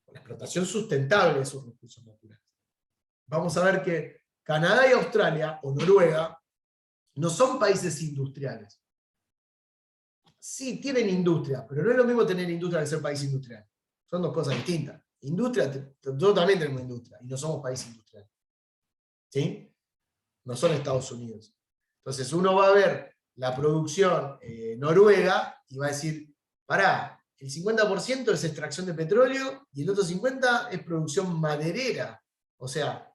con la explotación sustentable de sus recursos naturales. Vamos a ver que Canadá y Australia, o Noruega, no son países industriales. Sí, tienen industria, pero no es lo mismo tener industria que ser país industrial. Son dos cosas distintas. Industria, nosotros también tenemos industria, y no somos país industrial. ¿Sí? No son Estados Unidos. Entonces uno va a ver la producción noruega y va a decir, pará, el 50% es extracción de petróleo y el otro 50% es producción maderera. O sea,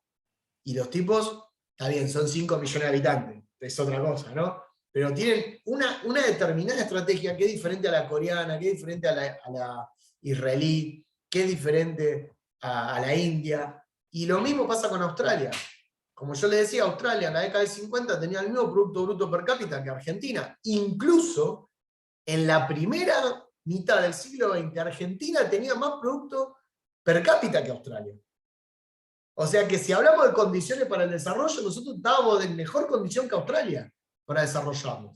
y los tipos, está bien, son 5 millones de habitantes, es otra cosa, ¿no? Pero tienen una determinada estrategia que es diferente a la coreana, que es diferente a la israelí, que es diferente a la india. Y lo mismo pasa con Australia. Como yo le decía, Australia en la década del 50 tenía el mismo Producto Bruto Per Cápita que Argentina. Incluso en la primera mitad del siglo XX, Argentina tenía más Producto Per Cápita que Australia. O sea que si hablamos de condiciones para el desarrollo, nosotros estábamos en mejor condición que Australia para desarrollarnos.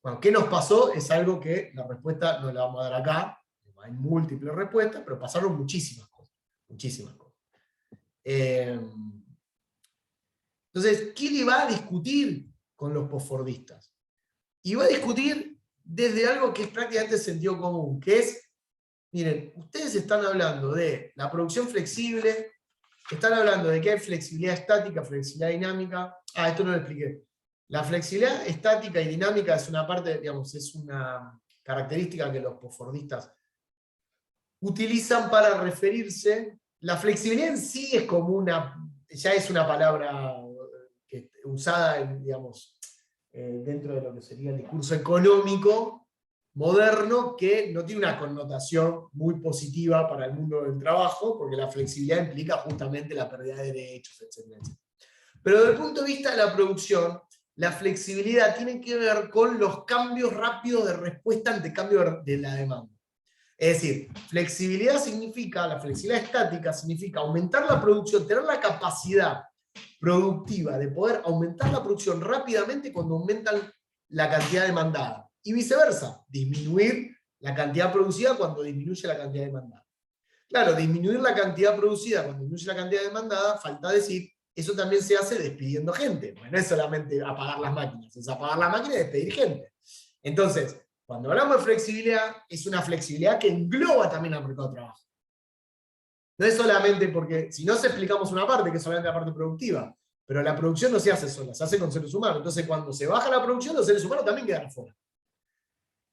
Bueno, ¿qué nos pasó? Es algo que la respuesta no la vamos a dar acá. Hay múltiples respuestas, pero pasaron muchísimas cosas. Muchísimas cosas. Entonces, Keely va a discutir con los posfordistas. Y va a discutir desde algo que es prácticamente sentido común, que es, miren, ustedes están hablando de la producción flexible, están hablando de que hay flexibilidad estática, flexibilidad dinámica. Esto no lo expliqué. La flexibilidad estática y dinámica es una parte, digamos, es una característica que los posfordistas utilizan para referirse. La flexibilidad en sí es como ya es una palabra usada, digamos, dentro de lo que sería el discurso económico moderno, que no tiene una connotación muy positiva para el mundo del trabajo, porque la flexibilidad implica justamente la pérdida de derechos, etc. Pero desde el punto de vista de la producción, la flexibilidad tiene que ver con los cambios rápidos de respuesta ante cambio de la demanda. Es decir, flexibilidad significa, la flexibilidad estática significa aumentar la producción, tener la capacidad productiva de poder aumentar la producción rápidamente cuando aumentan la cantidad demandada. Y viceversa, disminuir la cantidad producida cuando disminuye la cantidad demandada. Claro, disminuir la cantidad producida cuando disminuye la cantidad demandada, falta decir, eso también se hace despidiendo gente. Bueno, no es solamente apagar las máquinas, es apagar las máquinas y despedir gente. Entonces, cuando hablamos de flexibilidad, es una flexibilidad que engloba también al mercado de trabajo. No es solamente porque, si no explicamos una parte, que es solamente la parte productiva, pero la producción no se hace sola, se hace con seres humanos. Entonces, cuando se baja la producción, los seres humanos también quedan afuera.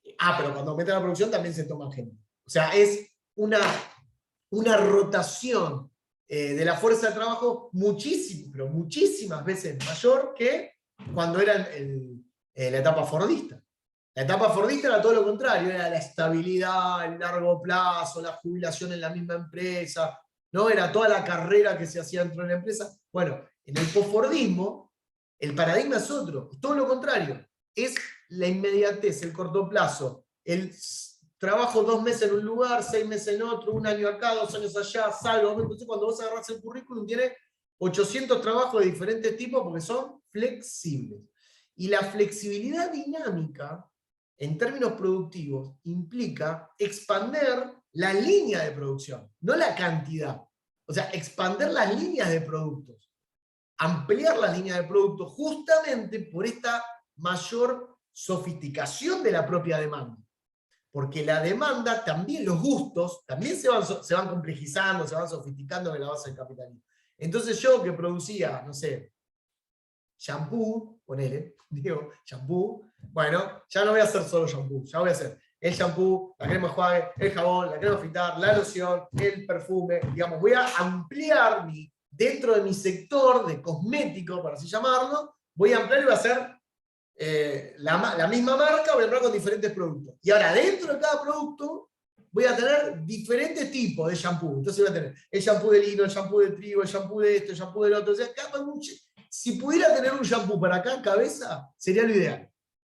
Pero cuando aumenta la producción también se toma gente. O sea, es una rotación de la fuerza de trabajo pero muchísimas veces mayor que cuando era la etapa fordista. La etapa fordista era todo lo contrario, era la estabilidad, el largo plazo, la jubilación en la misma empresa, ¿no? Era toda la carrera que se hacía dentro de la empresa. Bueno, en el posfordismo, el paradigma es otro, es todo lo contrario. Es la inmediatez, el corto plazo, el trabajo 2 meses en un lugar, 6 meses en otro, 1 año acá, 2 años allá, salgo. Entonces cuando vos agarrás el currículum tiene 800 trabajos de diferentes tipos porque son flexibles. Y la flexibilidad dinámica, en términos productivos, implica expander la línea de producción, no la cantidad. O sea, expander las líneas de productos, ampliar las líneas de productos justamente por esta mayor sofisticación de la propia demanda. Porque la demanda, también los gustos, también se van complejizando, se van sofisticando en la base del capitalismo. Entonces yo que producía, no sé, shampoo, ponele, digo, shampoo, bueno, ya no voy a hacer solo shampoo, ya voy a hacer el shampoo, la crema enjuague, el jabón, la crema afeitar, la loción, el perfume, digamos, voy a ampliar dentro de mi sector de cosmético, por así llamarlo, voy a ampliar y voy a hacer la misma marca, voy a ampliar con diferentes productos. Y ahora, dentro de cada producto, voy a tener diferentes tipos de shampoo. Entonces voy a tener el shampoo de lino, el shampoo de trigo, el shampoo de esto, el shampoo del otro. O sea, si pudiera tener un shampoo para cada cabeza, sería lo ideal.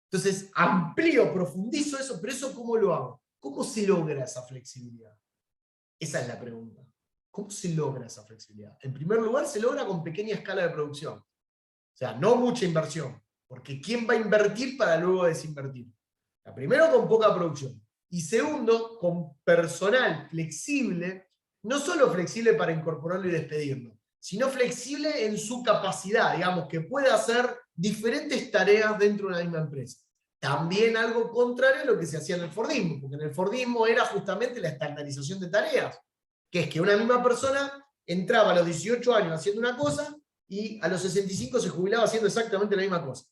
Entonces, amplío, profundizo eso, pero eso ¿cómo lo hago? ¿Cómo se logra esa flexibilidad? Esa es la pregunta. ¿Cómo se logra esa flexibilidad? En primer lugar, se logra con pequeña escala de producción. O sea, no mucha inversión. Porque ¿quién va a invertir para luego desinvertir? Primero, con poca producción. Y segundo, con personal flexible, no solo flexible para incorporarlo y despedirlo, sino flexible en su capacidad, digamos, que pueda hacer diferentes tareas dentro de una misma empresa. También algo contrario a lo que se hacía en el Fordismo, porque en el Fordismo era justamente la estandarización de tareas, que es que una misma persona entraba a los 18 años haciendo una cosa y a los 65 se jubilaba haciendo exactamente la misma cosa.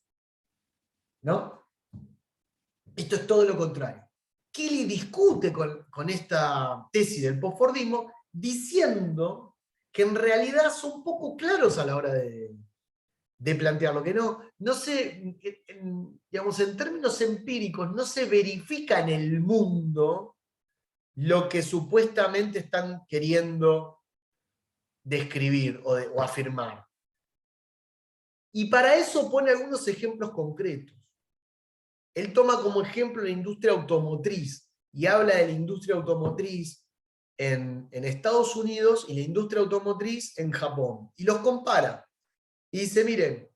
¿No? Esto es todo lo contrario. Kelly discute con esta tesis del postfordismo diciendo que en realidad son poco claros a la hora de plantearlo, que no se, digamos, en términos empíricos, no se verifica en el mundo lo que supuestamente están queriendo describir o afirmar. Y para eso pone algunos ejemplos concretos. Él toma como ejemplo la industria automotriz y habla de la industria automotriz en Estados Unidos y la industria automotriz en Japón. Y los compara. Y dice, miren,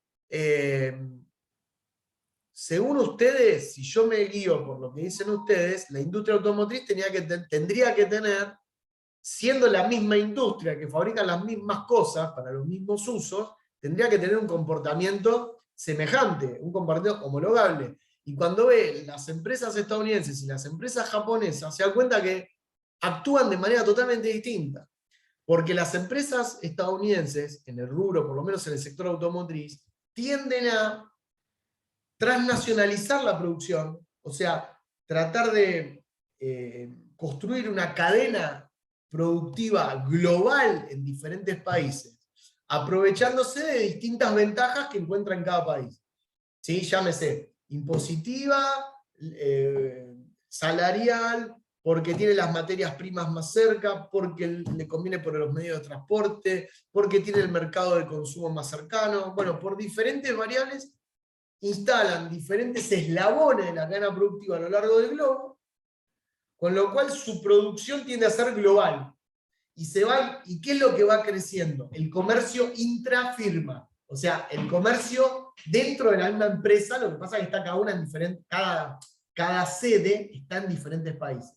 según ustedes, si yo me guío por lo que dicen ustedes, la industria automotriz tendría que tener, siendo la misma industria que fabrica las mismas cosas para los mismos usos, tendría que tener un comportamiento semejante, un comportamiento homologable. Y cuando ve las empresas estadounidenses y las empresas japonesas, se da cuenta que actúan de manera totalmente distinta. Porque las empresas estadounidenses, en el rubro, por lo menos en el sector automotriz, tienden a transnacionalizar la producción, o sea, tratar de construir una cadena productiva global en diferentes países, aprovechándose de distintas ventajas que encuentra en cada país. ¿Sí? Llámese impositiva, salarial, porque tiene las materias primas más cerca, porque le conviene por los medios de transporte, porque tiene el mercado de consumo más cercano. Bueno, por diferentes variables instalan diferentes eslabones de la cadena productiva a lo largo del globo, con lo cual su producción tiende a ser global. ¿Y qué es lo que va creciendo? El comercio intrafirma. O sea, el comercio dentro de la misma empresa, lo que pasa es que está cada una en diferente, cada sede está en diferentes países.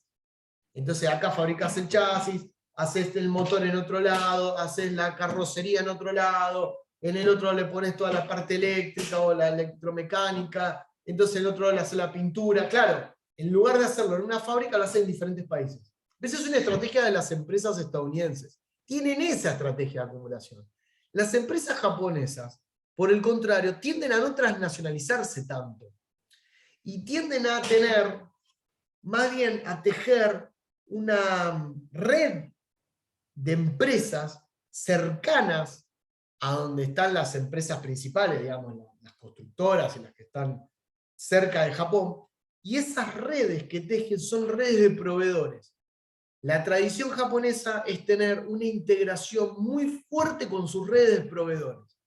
Entonces acá fabricas el chasis, haces el motor en otro lado, haces la carrocería en otro lado, en el otro le pones toda la parte eléctrica o la electromecánica, entonces en el otro le haces la pintura. Claro, en lugar de hacerlo en una fábrica, lo hacen en diferentes países. Esa es una estrategia de las empresas estadounidenses. Tienen esa estrategia de acumulación. Las empresas japonesas, por el contrario, tienden a no transnacionalizarse tanto. Y tienden a tener, más bien a tejer una red de empresas cercanas a donde están las empresas principales, digamos, las constructoras y las que están cerca de Japón. Y esas redes que tejen son redes de proveedores. La tradición japonesa es tener una integración muy fuerte con sus redes de proveedores.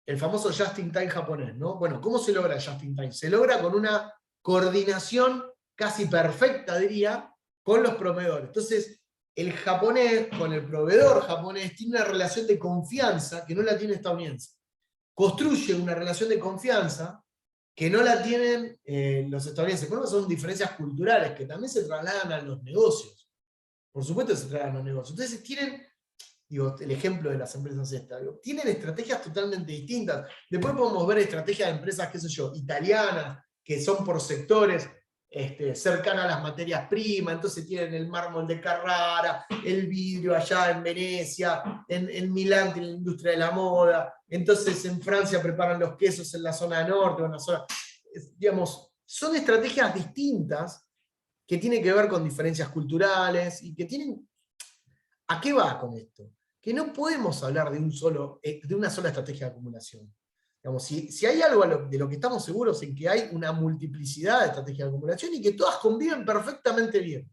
El famoso just-in-time japonés, ¿no? Bueno, ¿cómo se logra el just-in-time? Se logra con una coordinación casi perfecta, diría, con los proveedores. Entonces, el japonés con el proveedor japonés tiene una relación de confianza que no la tiene el estadounidense. Construye una relación de confianza que no la tienen los estadounidenses. Bueno, son diferencias culturales que también se trasladan a los negocios. Por supuesto que se traen los negocios. Entonces tienen, digo, el ejemplo de las empresas estas, tienen estrategias totalmente distintas. Después podemos ver estrategias de empresas, qué sé yo, italianas, que son por sectores cercanas a las materias primas, entonces tienen el mármol de Carrara, el vidrio allá en Venecia, en Milán tienen la industria de la moda, entonces en Francia preparan los quesos en la zona norte, o en la zona, digamos, son estrategias distintas que tiene que ver con diferencias culturales y que tienen... ¿A qué va con esto? Que no podemos hablar de una sola estrategia de acumulación. Digamos, si hay algo de lo que estamos seguros en que hay una multiplicidad de estrategias de acumulación y que todas conviven perfectamente bien.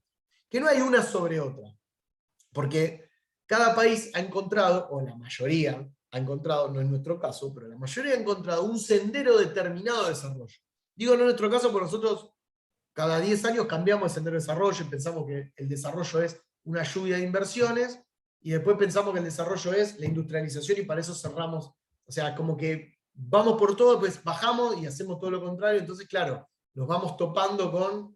Que no hay una sobre otra. Porque cada país ha encontrado, o la mayoría ha encontrado, no es nuestro caso, pero la mayoría ha encontrado un sendero determinado de desarrollo. Digo no es nuestro caso porque nosotros cada 10 años cambiamos el sendero de desarrollo y pensamos que el desarrollo es una lluvia de inversiones, y después pensamos que el desarrollo es la industrialización y para eso cerramos. O sea, como que vamos por todo, pues bajamos y hacemos todo lo contrario. Entonces, claro, nos vamos topando con,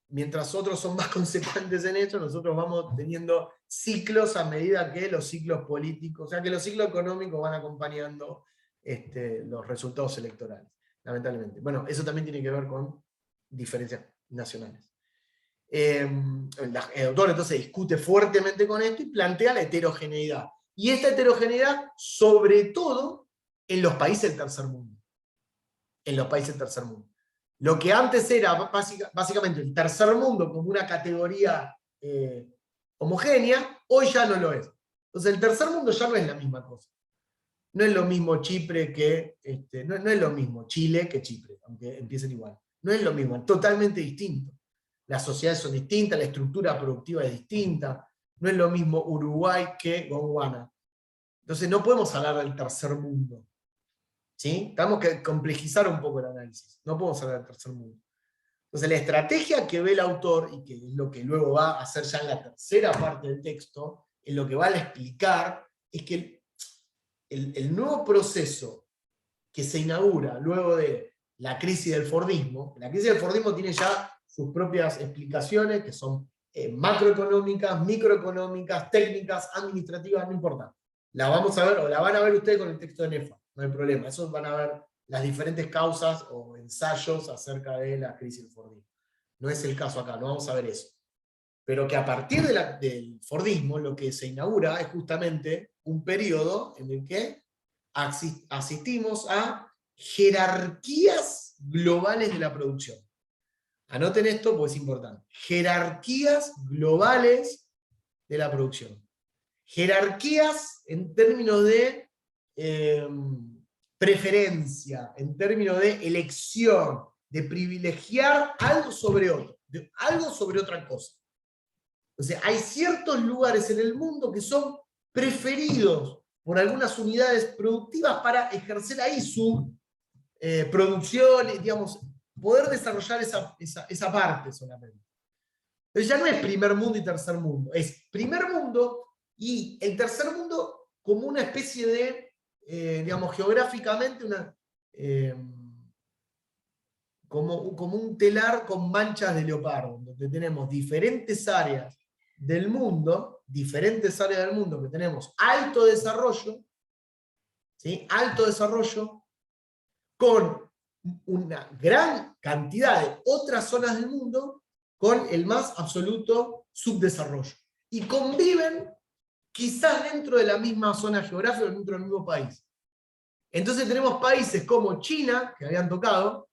mientras otros son más consecuentes en esto, nosotros vamos teniendo ciclos a medida que los ciclos políticos, o sea, que los ciclos económicos van acompañando los resultados electorales, lamentablemente. Bueno, eso también tiene que ver con diferencias nacionales. El autor entonces discute fuertemente con esto y plantea la heterogeneidad. Y esta heterogeneidad, sobre todo, en los países del tercer mundo. En los países del tercer mundo. Lo que antes era básicamente el tercer mundo como una categoría homogénea, hoy ya no lo es. Entonces el tercer mundo ya no es la misma cosa. No es lo mismo Chipre que, no es lo mismo Chile que Chipre, aunque empiecen igual. No es lo mismo, es totalmente distinto. Las sociedades son distintas, la estructura productiva es distinta. No es lo mismo Uruguay que Gondwana. Entonces no podemos hablar del tercer mundo. ¿Sí? Tenemos que complejizar un poco el análisis. No podemos hablar del tercer mundo. Entonces la estrategia que ve el autor, y que es lo que luego va a hacer ya en la tercera parte del texto, en lo que va a explicar, es que el nuevo proceso que se inaugura luego de la crisis del Fordismo, la crisis del Fordismo tiene ya sus propias explicaciones, que son macroeconómicas, microeconómicas, técnicas, administrativas, no importa. La vamos a ver, o la van a ver ustedes con el texto de Nefa, no hay problema. Eso van a ver las diferentes causas o ensayos acerca de la crisis del Fordismo. No es el caso acá, no vamos a ver eso. Pero que a partir del Fordismo, lo que se inaugura es justamente un periodo en el que asistimos a jerarquías globales de la producción. Anoten esto porque es importante. Jerarquías globales de la producción. Jerarquías en términos de preferencia, en términos de elección, de privilegiar algo sobre otro, algo sobre otra cosa. Entonces, hay ciertos lugares en el mundo que son preferidos por algunas unidades productivas para ejercer ahí su producción, digamos, poder desarrollar esa parte solamente. Entonces ya no es primer mundo y tercer mundo, es primer mundo y el tercer mundo como una especie de, digamos, geográficamente, como un telar con manchas de leopardo, donde tenemos diferentes áreas del mundo, que tenemos alto desarrollo, ¿sí? Alto desarrollo, con una gran cantidad de otras zonas del mundo con el más absoluto subdesarrollo. Y conviven quizás dentro de la misma zona geográfica, dentro del mismo país. Entonces tenemos países como China, que habían tocado,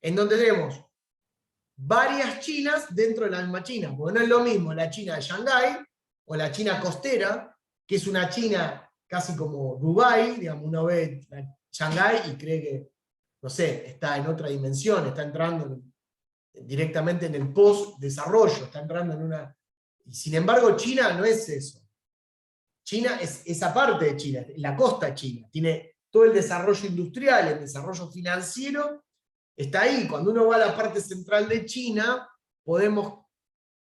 en donde tenemos varias Chinas dentro de la misma China, porque no es lo mismo la China de Shanghái, o la China costera, que es una China casi como Dubái, digamos, uno ve Shanghái y cree que, no sé, está en otra dimensión, está entrando directamente en el post-desarrollo, está entrando en una... Y sin embargo, China no es eso. China es esa parte de China, la costa china, tiene todo el desarrollo industrial, el desarrollo financiero, está ahí. Cuando uno va a la parte central de China, podemos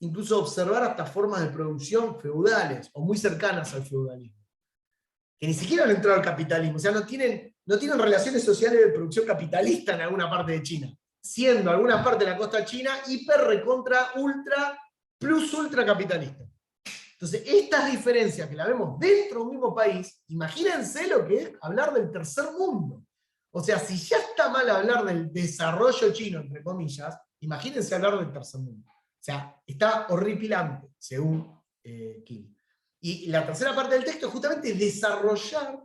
incluso observar hasta formas de producción feudales, o muy cercanas al feudalismo, que ni siquiera han entrado al capitalismo, o sea, no tienen relaciones sociales de producción capitalista en alguna parte de China, siendo alguna parte de la costa china hiper, recontra, ultra, plus ultra capitalista. Entonces, estas diferencias que la vemos dentro de un mismo país, imagínense lo que es hablar del tercer mundo. O sea, si ya está mal hablar del desarrollo chino, entre comillas, imagínense hablar del tercer mundo. O sea, está horripilante, según Kim. Y la tercera parte del texto es justamente desarrollar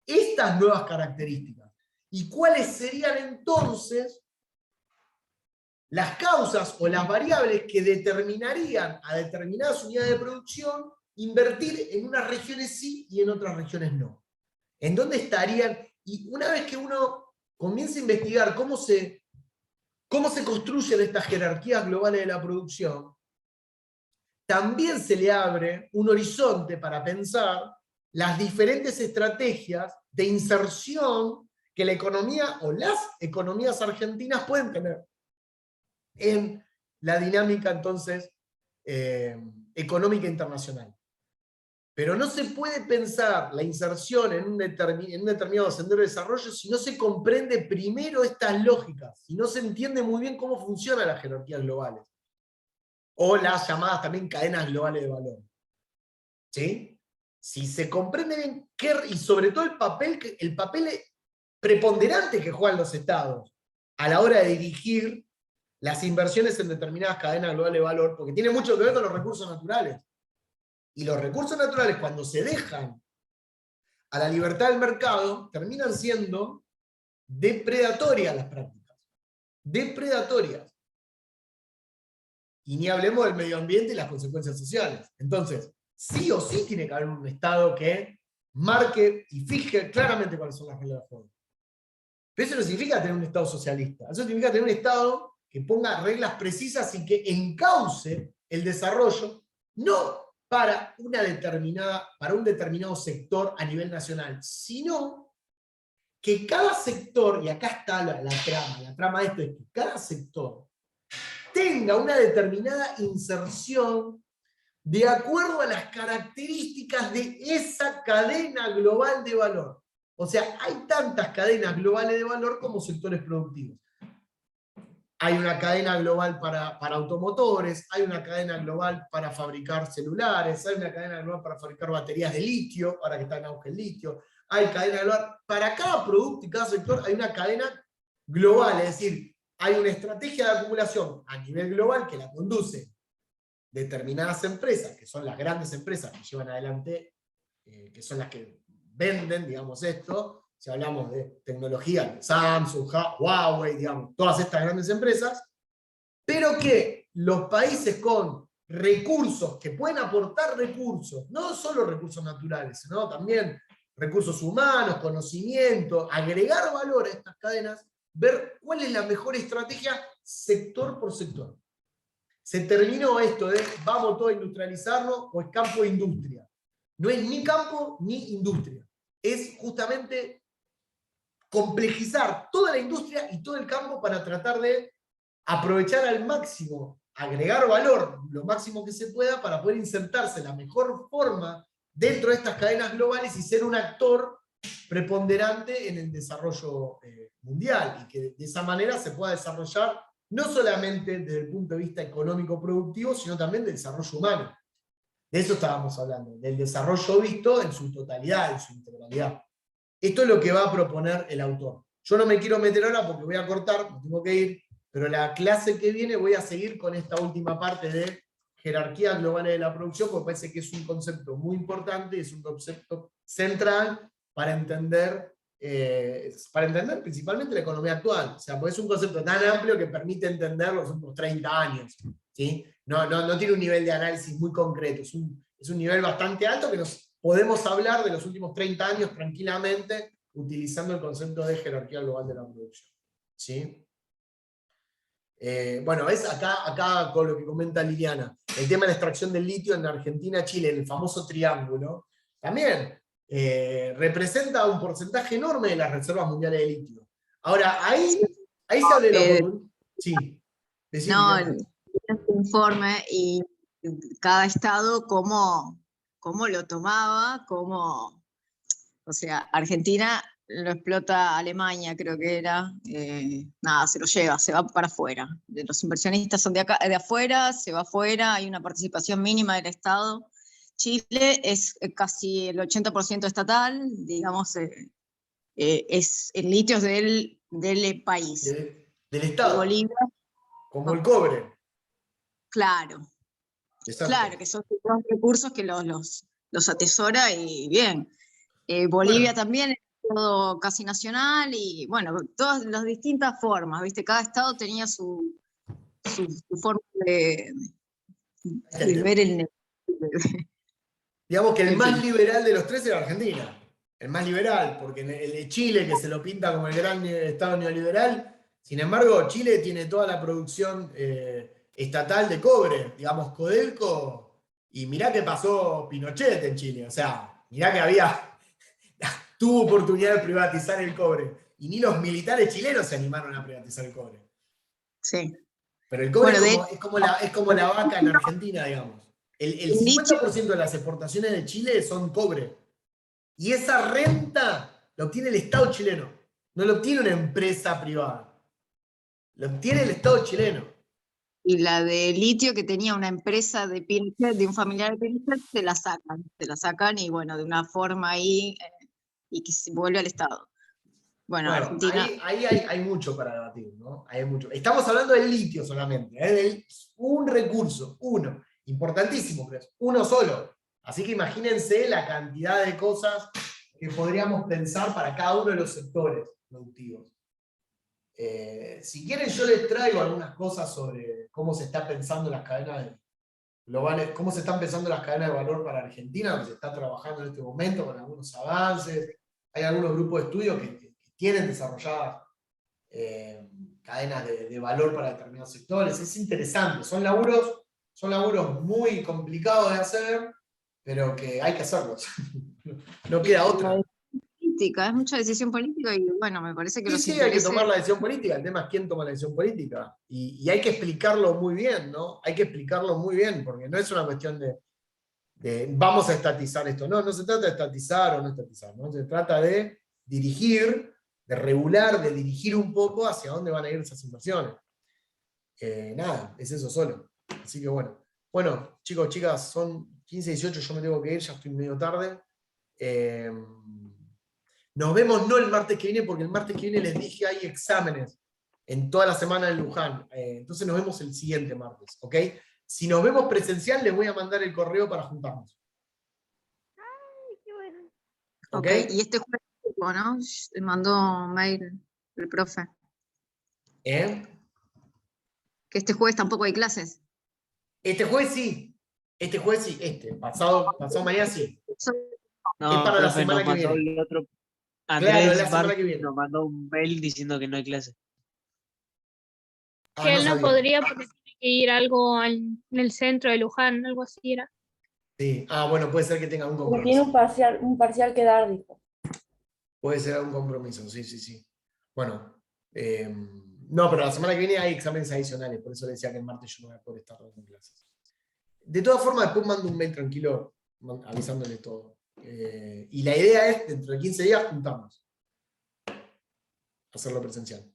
estas nuevas características. ¿Y cuáles serían entonces las causas o las variables que determinarían a determinadas unidades de producción invertir en unas regiones sí y en otras regiones no? ¿En dónde estarían? Y una vez que uno comienza a investigar cómo se construyen estas jerarquías globales de la producción, también se le abre un horizonte para pensar las diferentes estrategias de inserción que la economía o las economías argentinas pueden tener en la dinámica entonces económica internacional. Pero no se puede pensar la inserción en un determinado sendero de desarrollo si no se comprende primero estas lógicas, si no se entiende muy bien cómo funcionan las jerarquías globales, o las llamadas también cadenas globales de valor. ¿Sí? Si se comprende bien y sobre todo el papel preponderante que juegan los estados a la hora de dirigir las inversiones en determinadas cadenas globales de valor, porque tiene mucho que ver con los recursos naturales. Y los recursos naturales, cuando se dejan a la libertad del mercado, terminan siendo depredatorias las prácticas. Depredatorias. Y ni hablemos del medio ambiente y las consecuencias sociales. Entonces, sí o sí tiene que haber un Estado que marque y fije claramente cuáles son las reglas de juego. Pero eso no significa tener un Estado socialista. Eso significa tener un Estado que ponga reglas precisas y que encauce el desarrollo, no para un determinado sector a nivel nacional, sino que cada sector, y acá está la trama de esto es que cada sector tenga una determinada inserción de acuerdo a las características de esa cadena global de valor. O sea, hay tantas cadenas globales de valor como sectores productivos. Hay una cadena global para automotores, hay una cadena global para fabricar celulares, hay una cadena global para fabricar baterías de litio, ahora que está en auge el litio, hay cadena global, para cada producto y cada sector hay una cadena global, es decir, hay una estrategia de acumulación a nivel global que la conduce determinadas empresas, que son las grandes empresas que llevan adelante, que son las que venden, digamos, esto. Si hablamos de tecnología, Samsung, Huawei, digamos, todas estas grandes empresas, pero que los países con recursos, que pueden aportar recursos, no solo recursos naturales, sino también recursos humanos, conocimiento, agregar valor a estas cadenas, ver cuál es la mejor estrategia sector por sector. Se terminó esto de vamos todos a industrializarnos o es campo de industria. No es ni campo ni industria. Es justamente complejizar toda la industria y todo el campo para tratar de aprovechar al máximo, agregar valor lo máximo que se pueda para poder insertarse de la mejor forma dentro de estas cadenas globales y ser un actor preponderante en el desarrollo mundial, y que de esa manera se pueda desarrollar no solamente desde el punto de vista económico productivo, sino también del desarrollo humano. De eso estábamos hablando, del desarrollo visto en su totalidad, en su integralidad. Esto es lo que va a proponer el autor. Yo no me quiero meter ahora porque voy a cortar, me tengo que ir, pero la clase que viene voy a seguir con esta última parte de jerarquías globales de la producción, porque parece que es un concepto muy importante, es un concepto central para entender principalmente la economía actual. O sea, porque es un concepto tan amplio que permite entender los últimos 30 años. ¿Sí? No tiene un nivel de análisis muy concreto, es un nivel bastante alto que nos podemos hablar de los últimos 30 años tranquilamente utilizando el concepto de jerarquía global de la producción. ¿Sí? Bueno, ¿ves? Acá con lo que comenta Liliana, el tema de la extracción del litio en Argentina, Chile, en el famoso triángulo, también representa un porcentaje enorme de las reservas mundiales de litio. Ahora, ahí se habla de la sí. Decime, No, Liliana. este informe y cada estado cómo lo tomaba, o sea, Argentina lo explota Alemania, creo que era, nada, se lo lleva, se va para afuera. Los inversionistas son de afuera, se va afuera, hay una participación mínima del Estado. Chile es casi el 80% estatal, digamos, es el litio del país. Del Estado. Bolivia, Como el cobre. claro. Exacto. Claro, que son los recursos que los atesora y bien. Bolivia Bueno. también es todo casi nacional y bueno, todas las distintas formas, ¿viste? Cada estado tenía su forma de ver el negocio. Digamos que el más liberal de los tres era Argentina. El más liberal, porque el de Chile, que se lo pinta como el gran estado neoliberal, sin embargo, Chile tiene toda la producción estatal de cobre, digamos, Codelco, y mirá que pasó Pinochet en Chile, o sea, mirá que tuvo oportunidad de privatizar el cobre, y ni los militares chilenos se animaron a privatizar el cobre. Sí. Pero el cobre Bueno, es como la vaca en Argentina, digamos. El 50% de las exportaciones de Chile son cobre. Y esa renta la obtiene el Estado chileno. No lo obtiene una empresa privada. Lo obtiene el Estado chileno. Y la de litio que tenía una empresa de Pinochet, de un familiar de Pinochet, se la sacan y bueno, de una forma ahí, y que se vuelve al Estado. Bueno, Bueno, Argentina, ahí hay mucho para debatir, ¿no? Hay mucho. Estamos hablando del litio solamente, un recurso, uno, importantísimo, pero es uno solo. Así que imagínense la cantidad de cosas que podríamos pensar para cada uno de los sectores productivos. Si quieren, yo les traigo algunas cosas sobre cómo se está pensando las cadenas globales, cómo se están pensando las cadenas de valor para Argentina, donde se está trabajando en este momento con algunos avances. Hay algunos grupos de estudio que tienen desarrolladas cadenas de valor para determinados sectores. Es interesante, son laburos muy complicados de hacer, pero que hay que hacerlos. No queda otra. política, es mucha decisión política y bueno, me parece que Sí, los sí, hay que intereses... tomar la decisión política. El tema es quién toma la decisión política. Y hay que explicarlo muy bien, ¿no? Hay que explicarlo muy bien, porque no es una cuestión de vamos a estatizar esto. No, no se trata de estatizar o no estatizar, ¿no? Se trata de dirigir, de regular, de dirigir un poco hacia dónde van a ir esas inversiones. Nada, es eso solo. Así que bueno. Bueno, chicos, chicas, son 15:18, yo me tengo que ir, ya estoy medio tarde. Nos vemos no el martes que viene, porque el martes que viene les dije hay exámenes en toda la semana en Luján. Entonces nos vemos el siguiente martes, ¿ok? Si nos vemos presencial, les voy a mandar el correo para juntarnos. Qué bueno. ¿Ok? Ok, y este jueves, ¿no? Le mandó mail el profe. ¿Eh? Que este jueves tampoco hay clases. Este jueves sí. Este jueves sí. Pasado mañana sí. No, Es para la profe, semana nos que mandó viene. el otro. Claro, es la Andrés semana Bar que viene. nos mandó un mail diciendo que no hay clase. Ah, Que él no sabía. podría porque tiene que ir algo en el centro de Luján, algo así era. Sí. Ah, bueno, puede ser que tenga un Porque tiene compromiso. un parcial que dar, dijo. Puede ser un compromiso, sí, sí, sí. Bueno. No, pero la semana que viene hay exámenes adicionales, por eso le decía que el martes yo no voy a poder estar dando clases. De todas formas, después mando un mail tranquilo avisándole todo. Y la idea es, dentro de 15 días, juntarnos. Hacerlo presencial.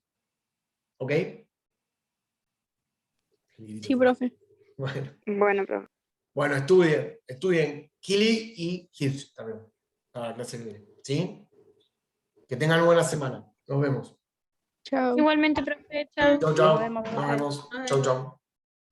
¿Ok? Sí, profe. Bueno, Bueno, profe. bueno, estudien Kili y Hirsch también, para la clase que viene. ¿Sí? Que tengan buena semana. Nos vemos. Igualmente, profe. Chao. Chau, Nos chau. vemos, Nos profe. vemos. Chau, chau.